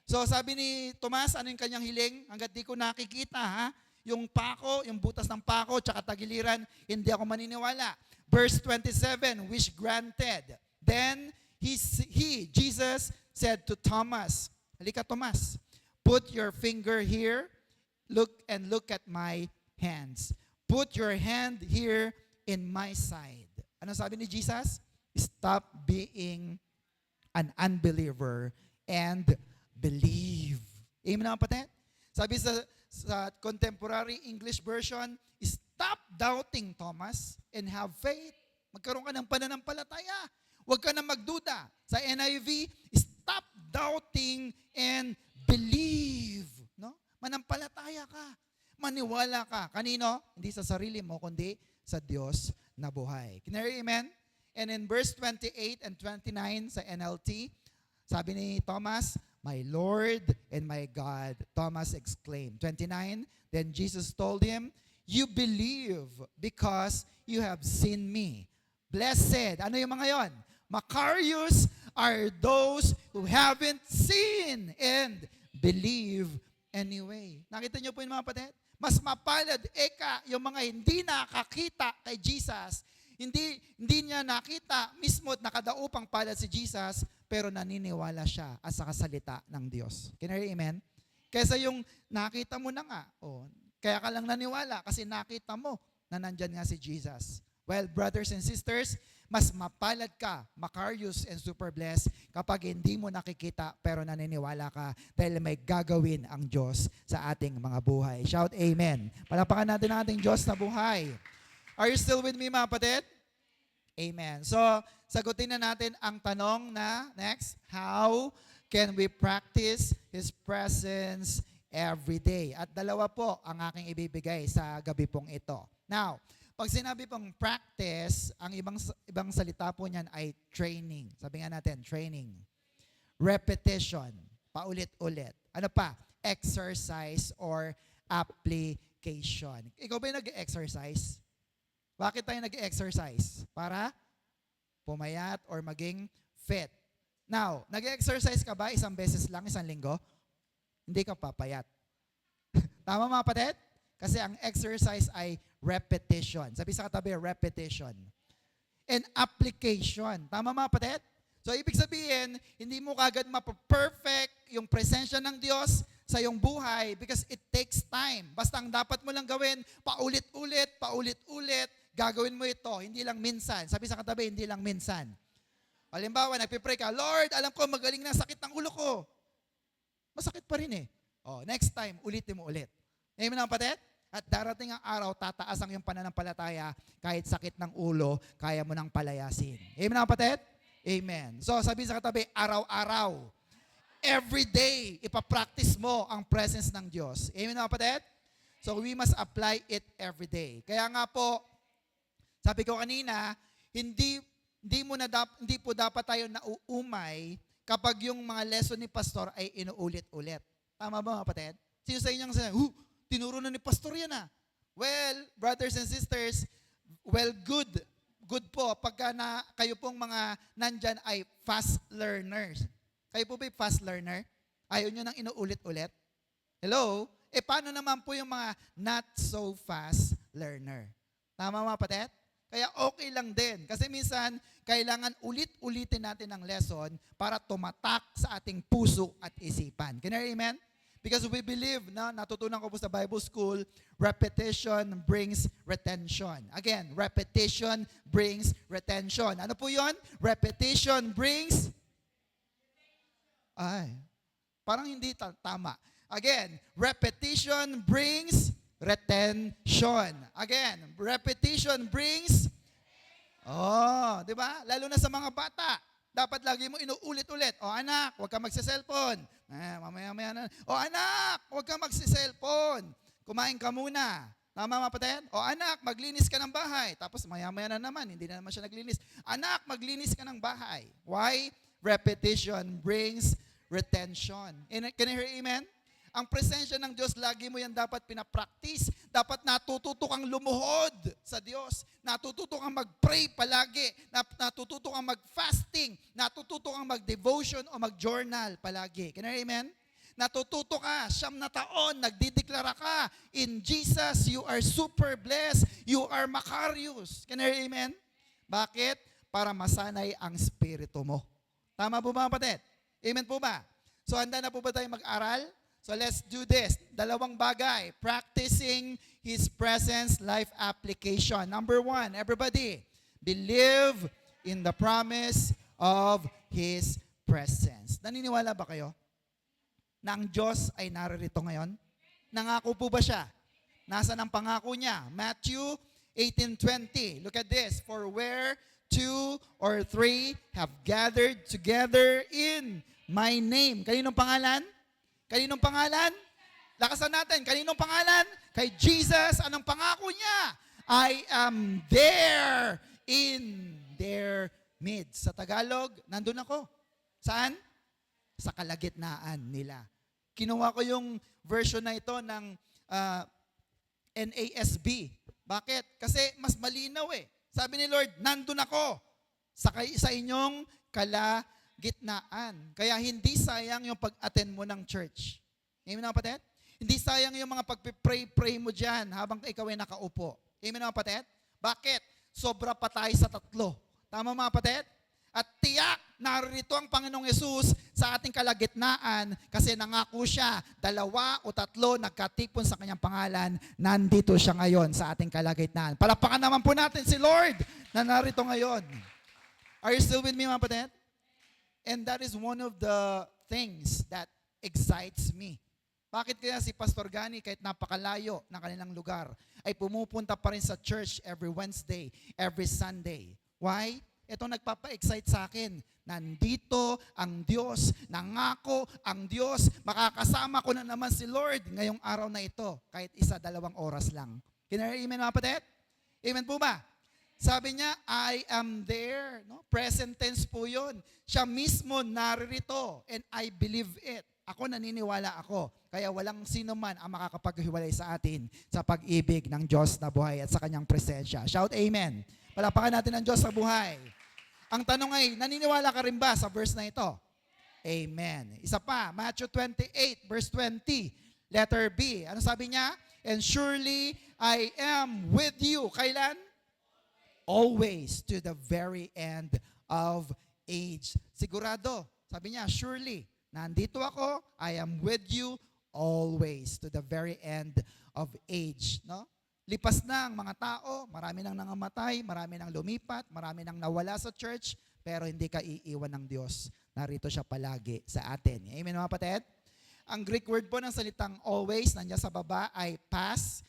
So sabi ni Tomas, ano yung kanyang hiling? Hanggat di ko nakikita, ha? Yung pako, yung butas ng pako, tsaka tagiliran, hindi ako maniniwala. Verse 27, which granted. Then Jesus said to Thomas, halika Thomas, put your finger here, look at my hands. Put your hand here in my side. Ano sabi ni Jesus? Stop being an unbeliever and believe. Amen mga kapatid? Sabi sa contemporary English version, stop doubting, Thomas, and have faith. Magkaroon ka ng pananampalataya. Huwag ka na magduda. Sa NIV, stop doubting and believe. No? Manampalataya ka. Maniwala ka. Kanino? Hindi sa sarili mo, kundi sa Diyos na buhay. Can you hear amen? And in verse 28 and 29 sa NLT, sabi ni Thomas, my Lord and my God, Thomas exclaimed. 29, then Jesus told him, you believe because you have seen me. Blessed, ano yung mga yon? Macarius are those who haven't seen and believe anyway. Nakita niyo po yung mga kapatid? Mas mapalad, yung mga hindi nakakita kay Jesus, hindi niya nakita mismo at nakadaupang palad si Jesus, pero naniniwala siya at sa kasalita ng Diyos. Can you hear amen? Kaysa yung nakita mo na nga, kaya ka lang naniwala kasi nakita mo na nandyan nga si Jesus. Well, brothers and sisters, mas mapalad ka, Macarius and super blessed, kapag hindi mo nakikita pero naniniwala ka dahil may gagawin ang Diyos sa ating mga buhay. Shout amen. Palakpakan natin ang ating Diyos na buhay. Are you still with me mga kapatid? Amen. So, sagutin na natin ang tanong na, next, how can we practice His presence every day? At dalawa po ang aking ibibigay sa gabi pong ito. Now, pag sinabi pong practice, ang ibang salita po niyan ay training. Sabi nga natin, training. Repetition, paulit-ulit. Ano pa? Exercise or application. Ikaw ba yung nag-exercise? Bakit tayo nag-exercise? Para pumayat or maging fit. Now, nag-exercise ka ba isang beses lang, isang linggo? Hindi ka papayat. Tama mga kapatid? Kasi ang exercise ay repetition. Sabi sa katabi, repetition. And application. Tama mga kapatid? So, ibig sabihin, hindi mo kagad mapaperfect yung presensya ng Diyos sa iyong buhay because it takes time. Basta ang dapat mo lang gawin, paulit-ulit, gagawin mo ito, hindi lang minsan. Sabi sa katabi, hindi lang minsan. Halimbawa, nagpipray ka, Lord, alam ko magaling na sakit ng ulo ko. Masakit pa rin eh. Next time, ulitin mo ulit. Amen mga kapatid? At darating ang araw, tataas ang iyong pananampalataya, kahit sakit ng ulo, kaya mo nang palayasin. Amen mga kapatid? Amen. So, sabi sa katabi, araw-araw, every day, ipapractice mo ang presence ng Diyos. Amen mga kapatid? So, we must apply it every day. Kaya nga po, sabi ko kanina, hindi po dapat tayo nauumay kapag yung mga lesson ni pastor ay inuulit-ulit. Tama ba mga kapatid? Sino sa inyong sabi, tinuro na ni pastor yan ah. Well, brothers and sisters, good po pagka kayo pong mga nandyan ay fast learners. Kayo po ba fast learner? Ayaw nyo nang inuulit-ulit? Hello? Paano naman po yung mga not so fast learner? Tama mga kapatid? Kaya okay lang din. Kasi minsan, kailangan ulit-ulitin natin ang lesson para tumatak sa ating puso at isipan. Can you hear amen? Because we believe, natutunan ko po sa Bible School, repetition brings retention. Again, repetition brings retention. Ano po yon? Repetition brings... parang hindi tama. Again, repetition brings retention. Again, repetition brings... di ba? Lalo na sa mga bata. Dapat lagi mo inuulit-ulit. Anak, huwag ka magsiselfon. Mamaya-maya na. Anak, huwag ka magsiselfon. Kumain ka muna. Tama mga kapatid? Anak, maglinis ka ng bahay. Tapos maya-maya na naman, hindi na naman siya naglinis. Anak, maglinis ka ng bahay. Why? Repetition brings retention. Can you hear amen? Ang presensya ng Diyos, lagi mo yan dapat pinapractice. Dapat natututo kang lumuhod sa Diyos. Natututo kang mag-pray palagi. Natututo kang mag-fasting. Natututo kang mag-devotion o mag-journal palagi. Can I amen? Natututo ka, 9 na taon, nagdideklara ka, in Jesus, you are super blessed. You are Macarius. Can I amen? Bakit? Para masanay ang spirito mo. Tama po ba, kapatid? Amen po ba? So, handa na po ba tayo mag-aral? So, let's do this. 2 bagay. Practicing His presence, life application. Number 1, everybody, believe in the promise of His presence. Naniniwala ba kayo na ang Diyos ay naririto ngayon? Nangako po ba siya? Nasaan ang pangako niya? Matthew 18:20. Look at this. For where 2 or 3 have gathered together in my name. Kaninong pangalan? Kaninong pangalan? Lakasan natin. Kaninong pangalan? Kay Jesus. Anong pangako niya? I am there in their midst. Sa Tagalog, nandun ako. Saan? Sa kalagitnaan nila. Kinuha ko yung version na ito ng NASB. Bakit? Kasi mas malinaw eh. Sabi ni Lord, nandun ako sa inyong kalagitnaan. Kaya hindi sayang yung pag-attend mo ng church. Amen mga kapatid? Hindi sayang yung mga pag-pray mo dyan habang ikaw ay nakaupo. Amen mga kapatid? Bakit? Sobra pa tayo sa 3. Tama mga kapatid? At tiyak, narito ang Panginoong Yesus sa ating kalagitnaan kasi nangako siya, 2 o 3 nagkatipon sa kanyang pangalan, nandito siya ngayon sa ating kalagitnaan. Palakpakan naman po natin si Lord na narito ngayon. Are you still with me mga kapatid? And that is one of the things that excites me. Bakit kaya si Pastor Gani kahit napakalayo ng kanilang lugar ay pumupunta pa rin sa church every Wednesday, every Sunday? Why? Ito nagpapa-excite sa akin. Nandito ang Diyos, nangako ang Diyos, makakasama ko na naman si Lord ngayong araw na ito, kahit 1-2 oras lang. Amen mga kapatid? Amen po ba? Sabi niya, I am there. No? Present tense po yun. Siya mismo naririto and I believe it. Ako naniniwala ako. Kaya walang sino man ang makakapaghiwalay sa atin sa pag-ibig ng Diyos na buhay at sa kanyang presensya. Shout amen. Palapakan natin ang Diyos sa buhay. Ang tanong ay, naniniwala ka rin ba sa verse na ito? Amen. Isa pa, Matthew 28, verse 20, letter B. Ano sabi niya? And surely I am with you. Kailan? Always to the very end of age. Sigurado. Sabi niya, surely, nandito ako, I am with you always to the very end of age. No? Lipas na ang mga tao, marami nang nangamatay, marami nang lumipat, marami nang nawala sa church, pero hindi ka iiwan ng Diyos. Narito siya palagi sa atin. Amen mga kapatid? Ang Greek word po ng salitang always, nandiyan sa baba, ay past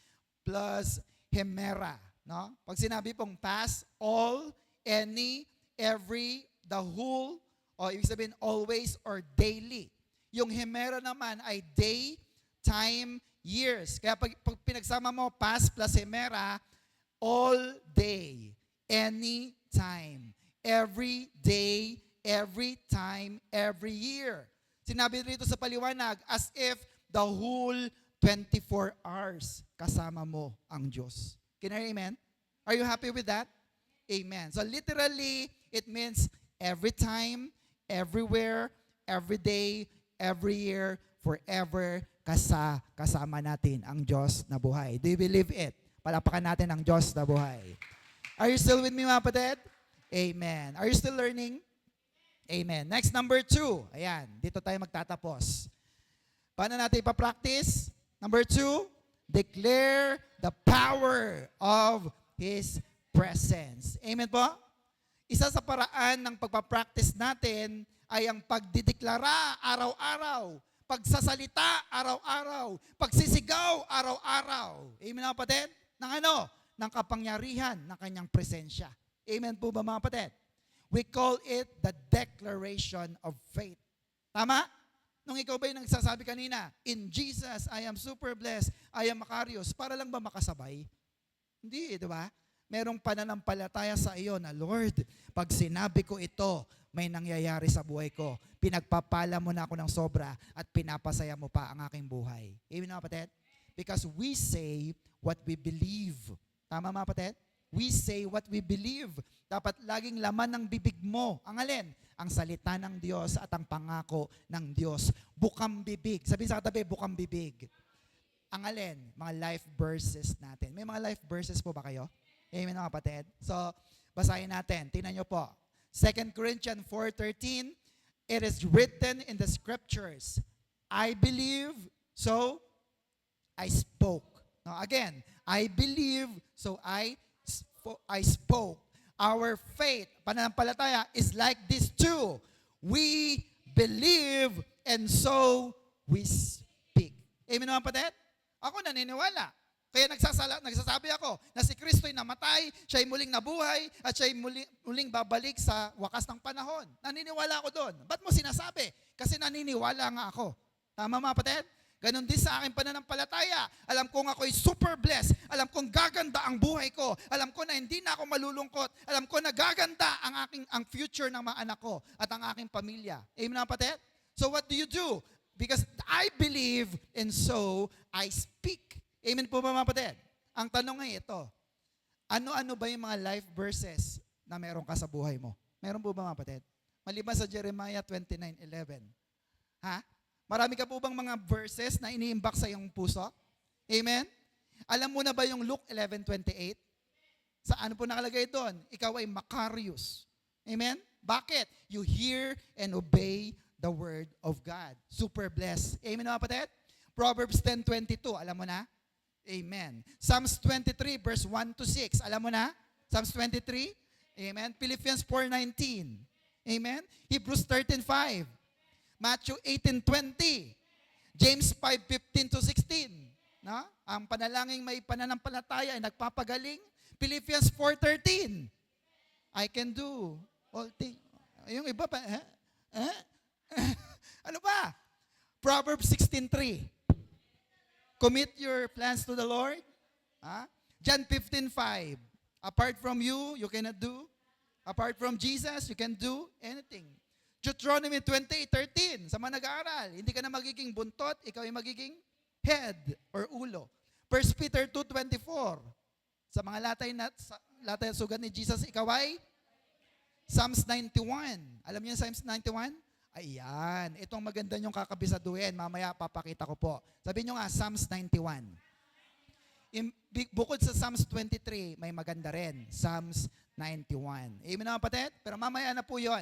plus hemera. No? Pag sinabi pong past, all, any, every, the whole, o ibig sabihin always or daily. Yung hemera naman ay day, time, years. Kaya pag pinagsama mo, past plus hemera, all day, any time, every day, every time, every year. Sinabi rito sa paliwanag, as if the whole 24 hours kasama mo ang Diyos. Can I amen? Are you happy with that? Amen. So literally, it means every time, everywhere, every day, every year, forever, kasama natin ang Diyos na buhay. Do you believe it? Palapakan natin ang Diyos na buhay. Are you still with me mga kapatid? Amen. Are you still learning? Amen. Next, number 2. Ayan, dito tayo magtatapos. Paano natin ipapractice? Number 2, declare the power of His presence. Amen po? Isa sa paraan ng pagpapractice natin ay ang pagdideklara araw-araw. Pagsasalita araw-araw, pagsisigaw araw-araw. Amen mga kapatid? Ng ano? Ng kapangyarihan ng kanyang presensya. Amen po ba mga kapatid? We call it the declaration of faith. Tama? Nung ikaw ba yung nagsasabi kanina, in Jesus, I am super blessed, I am Macarius, para lang ba makasabay? Hindi, di ba? Merong pananampalataya sa iyo na, Lord, pag sinabi ko ito, may nangyayari sa buhay ko. Pinagpapala mo na ako ng sobra at pinapasaya mo pa ang aking buhay. Amen mga kapatid? Because we say what we believe. Tama mga kapatid? We say what we believe. Dapat laging laman ng bibig mo. Ang alin? Ang salita ng Diyos at ang pangako ng Diyos. Bukang bibig. Sabihin sa katabi, bukang bibig. Ang alin? Mga life verses natin. May mga life verses po ba kayo? Amen mga kapatid? So, basahin natin. Tingnan nyo po. 2 Corinthians 4:13, it is written in the scriptures, I believe, so I spoke. Now again, I believe, so I spoke. Our faith, pananampalataya, is like this too. We believe and so we speak. Amen mga kapatid? Ako naniniwala. Kaya nagsasabi ako na si Kristo'y namatay, siya'y muling nabuhay, at siya'y muling babalik sa wakas ng panahon. Naniniwala ako doon. Ba't mo sinasabi? Kasi naniniwala nga ako. Tama mga kapatid? Ganon din sa aking pananampalataya. Alam kong ako'y super blessed. Alam kong gaganda ang buhay ko. Alam ko na hindi na ako malulungkot. Alam ko na gaganda ang future ng mga anak ko at ang aking pamilya. Amen mga kapatid? So what do? Because I believe and so I speak. Amen po ba mga kapatid? Ang tanong ay ito, ano-ano ba yung mga life verses na meron ka sa buhay mo? Meron po ba mga kapatid? Maliban sa Jeremiah 29:11. Ha? Marami ka po bang mga verses na iniimbak sa iyong puso? Amen? Alam mo na ba yung Luke 11:28? Sa ano po nakalagay doon? Ikaw ay Macarius. Amen? Bakit? You hear and obey the word of God. Super blessed. Amen mga kapatid? Proverbs 10:22, alam mo na? Amen. Psalms 23 verse 1 to 6. Alam mo na? Psalms 23. Amen. Philippians 4:19. Amen. Hebrews 13:5. Matthew 18:20. James 5:15 to 16. No? Ang panalangin may pananampalataya ay nagpapagaling. Philippians 4:13. I can do all things. Yung iba pa, ano ba? Proverbs 16:3. Commit your plans to the Lord. John 15:5. Apart from you, you cannot do. Apart from Jesus, you can do anything. Deuteronomy 28:13. Sa mga nag-aaral, hindi ka na magiging buntot, ikaw ay magiging head or ulo. 1 Peter 2:24. Sa mga latay sugat ni Jesus, ikaw ay Psalms 91. Alam niyo yung Psalms 91? Ayan. Itong maganda niyong kakabisaduhin. Mamaya papakita ko po. Sabihin niyo nga, Psalms 91. Bukod sa Psalms 23, may maganda rin. Psalms 91. Amen mga kapatid? Pero mamaya na po yun.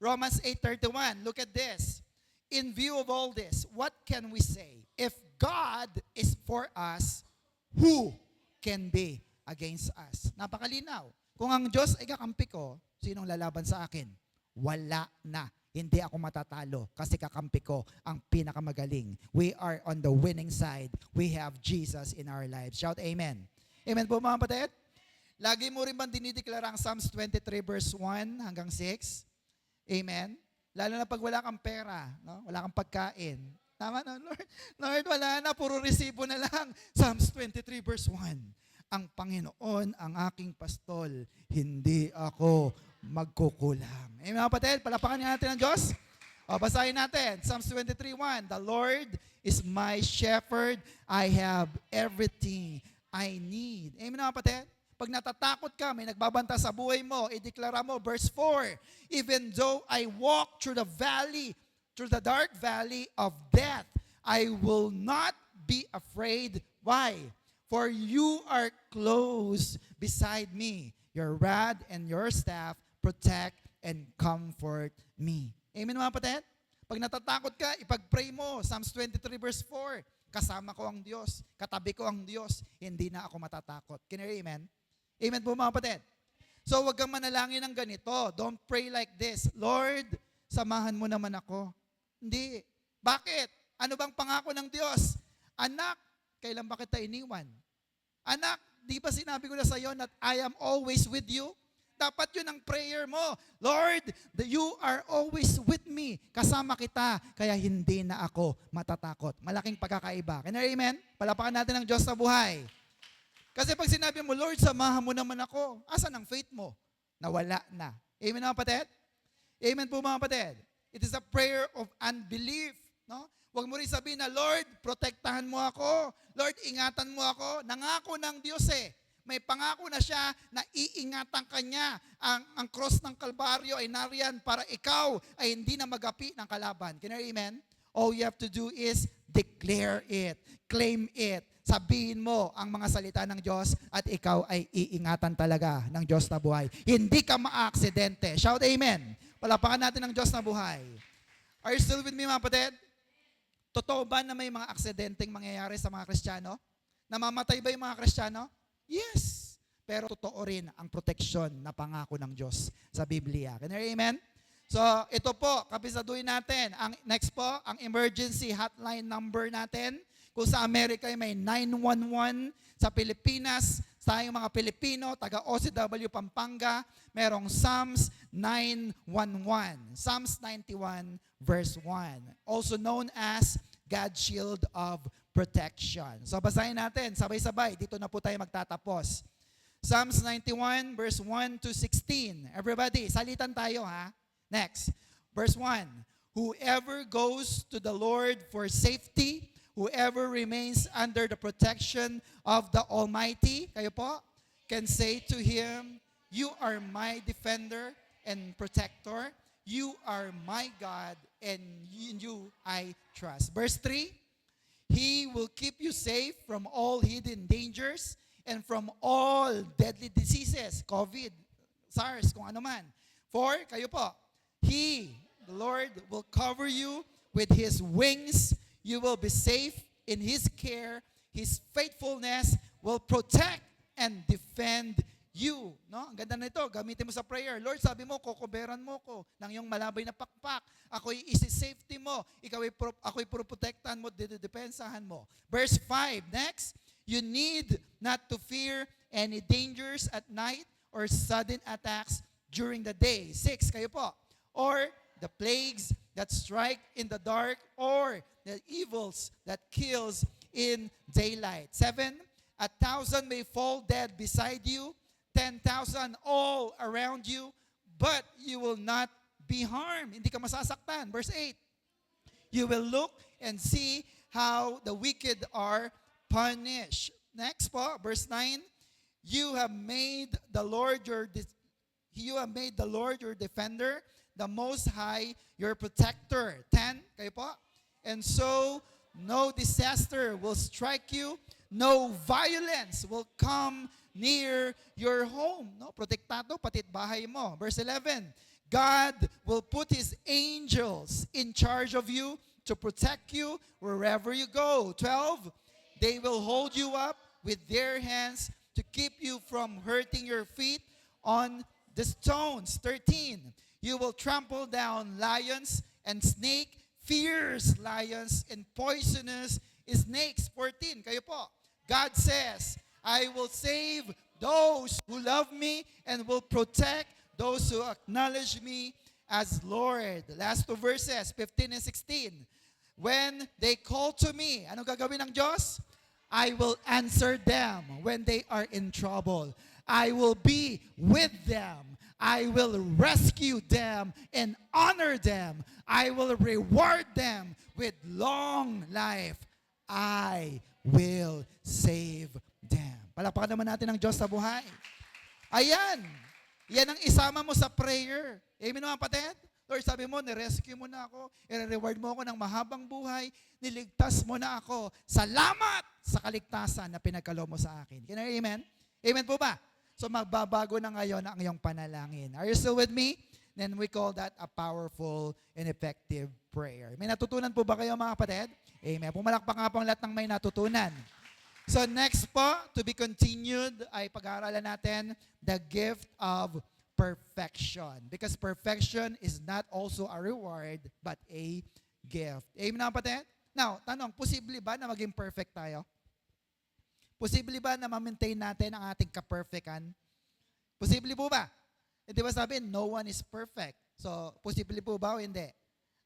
Romans 8:31. Look at this. In view of all this, what can we say? If God is for us, who can be against us? Napakalinaw. Kung ang Diyos ay kakampi ko, sinong lalaban sa akin? Wala na. Hindi ako matatalo kasi kakampi ko ang pinakamagaling. We are on the winning side. We have Jesus in our lives. Shout amen. Amen po mga kapatid? Lagi mo rin bang dinideklara ang Psalms 23 verse 1 hanggang 6? Amen? Lalo na pag wala kang pera, no? Wala kang pagkain. Tama na, Lord? Lord, wala na. Puro resibo na lang. Psalms 23 verse 1. Ang Panginoon ang aking pastol. Hindi ako magkukulang. Amen mga kapatid, palapakan nga natin ang Diyos. Basahin natin, Psalms 23:1. The Lord is my shepherd. I have everything I need. Amen mga kapatid. Pag natatakot ka, may nagbabanta sa buhay mo, ideklara mo, verse 4, even though I walk through the dark valley of death, I will not be afraid. Why? For you are close beside me. Your rod and your staff protect and comfort me. Amen mga kapatid? Pag natatakot ka, ipag-pray mo. Psalms 23 verse 4. Kasama ko ang Diyos. Katabi ko ang Diyos. Hindi na ako matatakot. Can you hear amen? Amen po mga kapatid? So huwag kang manalangin ng ganito. Don't pray like this. Lord, samahan mo naman ako. Hindi. Bakit? Ano bang pangako ng Diyos? Anak, kailan ba kita iniwan? Anak, di ba sinabi ko na sa iyo that I am always with you? Dapat yun ang prayer mo. Lord, you are always with me. Kasama kita, kaya hindi na ako matatakot. Malaking pagkakaiba. Can you amen? Palapakan natin ang Diyos sa buhay. Kasi pag sinabi mo, Lord, samahan mo naman ako, asan ang faith mo? Nawala na. Amen mga kapatid? Amen po mga kapatid. It is a prayer of unbelief. No? Huwag mo rin sabihin na, Lord, protektahan mo ako. Lord, ingatan mo ako. Nangako ng Diyos May pangako na siya na iingatan kanya. Ang cross ng Kalbaryo ay nariyan para ikaw ay hindi na magapi ng kalaban. Can you amen? All you have to do is declare it. Claim it. Sabihin mo ang mga salita ng Diyos at ikaw ay iingatan talaga ng Diyos na buhay. Hindi ka maaksidente. Shout amen. Palapakan natin ng Diyos na buhay. Are you still with me mga kapatid? Totoo ba na may mga aksidenteng mangyayari sa mga Kristiyano? Namamatay ba yung mga Kristiyano? Yes. Pero totoo rin ang proteksyon na pangako ng Diyos sa Biblia. Can you hear amen? So, ito po, kapisaduhin natin. Ang next po, ang emergency hotline number natin. Kung sa Amerika ay may 911, sa Pilipinas, tayong mga Pilipino, taga OCW Pampanga, merong Psalms 911. Psalms 91 verse 1. Also known as God's Shield of Protection. So basahin natin, sabay-sabay. Dito na po tayo magtatapos. Psalms 91 verse 1 to 16. Everybody, salitan tayo ha. Next, verse 1. Whoever goes to the Lord for safety, whoever remains under the protection of the Almighty, kayo po, can say to him, you are my defender and protector. You are my God, and in you I trust. Verse 3, He will keep you safe from all hidden dangers and from all deadly diseases, COVID, SARS, kung ano man. For, kayo po, He, the Lord, will cover you with His wings. You will be safe in His care. His faithfulness will protect and defend you. No? Ang ganda nito, gamitin mo sa prayer. Lord, sabi mo, kokoberan mo ko ng iyong malabay na pakpak. Ako'y isi-safety mo. Ako'y protektahan mo, didepensahan mo. Verse 5, next. You need not to fear any dangers at night or sudden attacks during the day. 6, kayo po. Or the plagues that strike in the dark, or the evils that kills in daylight. 7, 1,000 may fall dead beside you, 10,000 all around you, but you will not be harmed. Hindi ka masasaktan. Verse 8, you will look and see how the wicked are punished. Next po, verse 9, you have made the Lord your defender, the Most High your protector. 10, kayo po. And so, no disaster will strike you, no violence will come near your home. No, protektado pati bahay mo. Verse 11, God will put His angels in charge of you to protect you wherever you go. 12, they will hold you up with their hands to keep you from hurting your feet on the stones. 13, you will trample down lions and snake, fierce lions and poisonous snakes. 14, kayo po. God says, I will save those who love me and will protect those who acknowledge me as Lord. Last two verses, 15 and 16. When they call to me, ano gagawin ng Diyos? I will answer them when they are in trouble. I will be with them. I will rescue them and honor them. I will reward them with long life. I will save them. Palakpakan naman natin ang Diyos sa buhay. Ayan. Yan ang isama mo sa prayer. Amen mga kapatid? Lord, sabi mo, nirescue mo na ako, i-reward mo ako ng mahabang buhay, niligtas mo na ako. Salamat sa kaligtasan na pinagkaloob mo sa akin. Can I amen? Amen po ba? So magbabago na ngayon ang iyong panalangin. Are you still with me? Then we call that a powerful and effective prayer. May natutunan po ba kayo mga kapatid? Amen. Pumalakpak nga po ang lahat ng may natutunan. So next po, to be continued, ay pag-aaralan natin the gift of perfection. Because perfection is not also a reward, but a gift. Amen na kapatid? Now, tanong, posible ba na maging perfect tayo? Posible ba na ma-maintain natin ang ating ka-perfectan? Posible po ba? Di ba sabi, no one is perfect. So, posible po ba o hindi?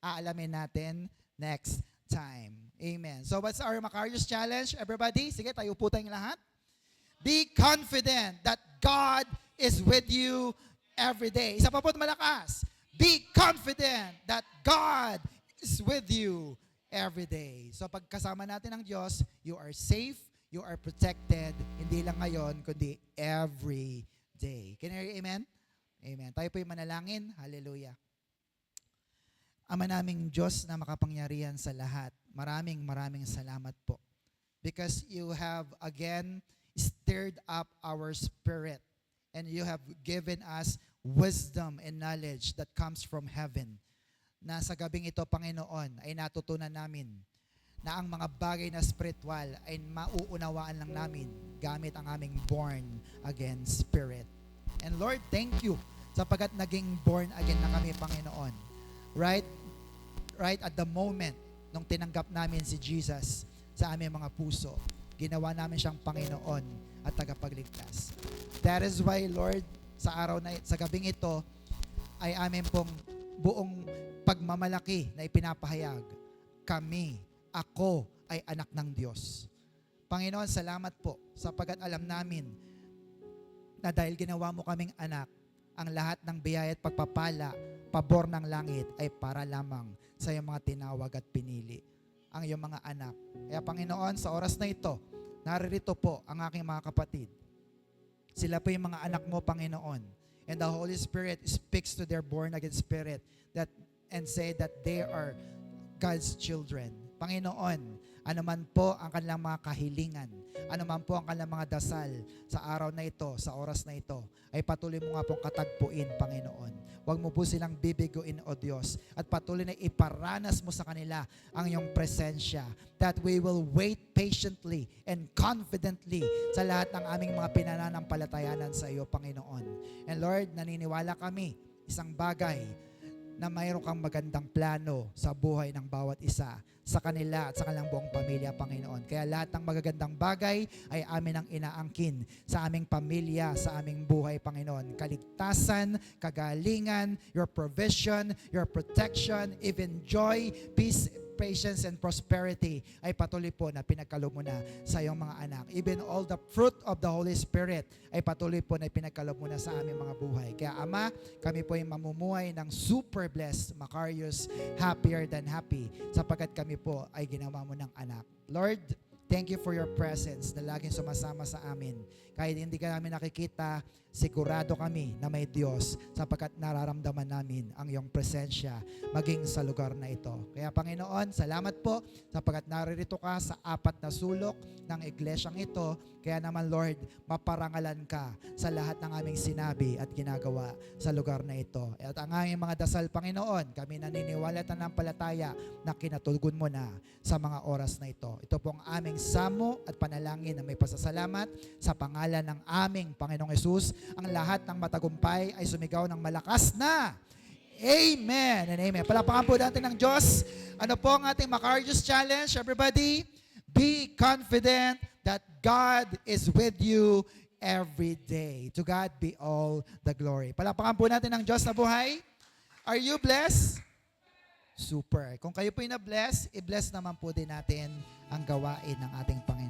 Aalamin natin next time. Amen. So, what's our Macarius challenge? Everybody, sige, tayo po tayong lahat. Be confident that God is with you every day. Isa pa po malakas. Be confident that God is with you every day. So pagkasama natin ang Diyos, you are safe, you are protected, hindi lang ngayon, kundi every day. Can you hear amen? Amen. Tayo po'y manalangin. Hallelujah. Ama naming Diyos na makapangyarihan sa lahat, maraming salamat po. Because you have again stirred up our spirit and you have given us wisdom and knowledge that comes from heaven. Na sa gabing ito, Panginoon, ay natutunan namin na ang mga bagay na spiritual ay mauunawaan lang namin gamit ang aming born again spirit. And Lord, thank you sapagkat naging born again na kami, Panginoon. Right at the moment nung tinanggap namin si Jesus sa aming mga puso, ginawa namin siyang Panginoon at tagapagligtas. That is why, Lord, sa gabing ito ay amin pong buong pagmamalaki na ipinapahayag. Ako ay anak ng Diyos. Panginoon, salamat po sapagkat alam namin na dahil ginawa mo kaming anak, ang lahat ng biyaya at pagpapala, pabor ng langit ay para lamang sa iyong mga tinawag at pinili, ang iyong mga anak. Kaya Panginoon, sa oras na ito, naririto po ang aking mga kapatid. Sila po yung mga anak mo, Panginoon. And the Holy Spirit speaks to their born-again spirit and say that they are God's children. Panginoon, anuman po ang kanilang mga kahilingan, anuman po ang kanilang mga dasal sa araw na ito, sa oras na ito, ay patuloy mo nga pong katagpuin, Panginoon. Huwag mo po silang bibiguin, O Diyos, at patuloy na iparanas mo sa kanila ang iyong presensya, that we will wait patiently and confidently sa lahat ng aming mga pinananampalatayanan sa iyo, Panginoon. And Lord, naniniwala kami, isang bagay, na mayroon kang magandang plano sa buhay ng bawat isa, sa kanila at sa kanilang buong pamilya, Panginoon. Kaya lahat ng magagandang bagay ay amin ang inaangkin sa aming pamilya, sa aming buhay, Panginoon. Kaligtasan, kagalingan, your provision, your protection, even joy, peace, patience, and prosperity ay patuloy po na pinagkaloob mo na sa iyong mga anak. Even all the fruit of the Holy Spirit ay patuloy po na pinagkaloob mo na sa aming mga buhay. Kaya Ama, kami po ay mamumuhay ng super blessed, Macarius, happier than happy, sapagkat kami po ay ginawa mo ng anak. Lord, thank you for your presence na laging sumasama sa amin. Kahit hindi ka namin nakikita, sigurado kami na may Diyos sapagkat nararamdaman namin ang iyong presensya maging sa lugar na ito. Kaya Panginoon, salamat po sapagkat naririto ka sa apat na sulok ng iglesyang ito. Kaya naman Lord, maparangalan ka sa lahat ng aming sinabi at ginagawa sa lugar na ito. At ang aming mga dasal, Panginoon, kami naniniwala at nanampalataya na kinatugon mo na sa mga oras na ito. Ito po ang aming samo at panalangin na may pasasalamat sa pangalan ng aming Panginoong Hesus. Ang lahat ng matagumpay ay sumigaw ng malakas na Amen and Amen. Palapakan po natin ng Diyos. Ano po ang ating Macarius Challenge? Everybody, be confident that God is with you every day. To God be all the glory. Palapakan po natin ng Diyos na buhay. Are you blessed? Super. Kung kayo po na-bless, i-bless naman po din natin ang gawain ng ating Panginoon.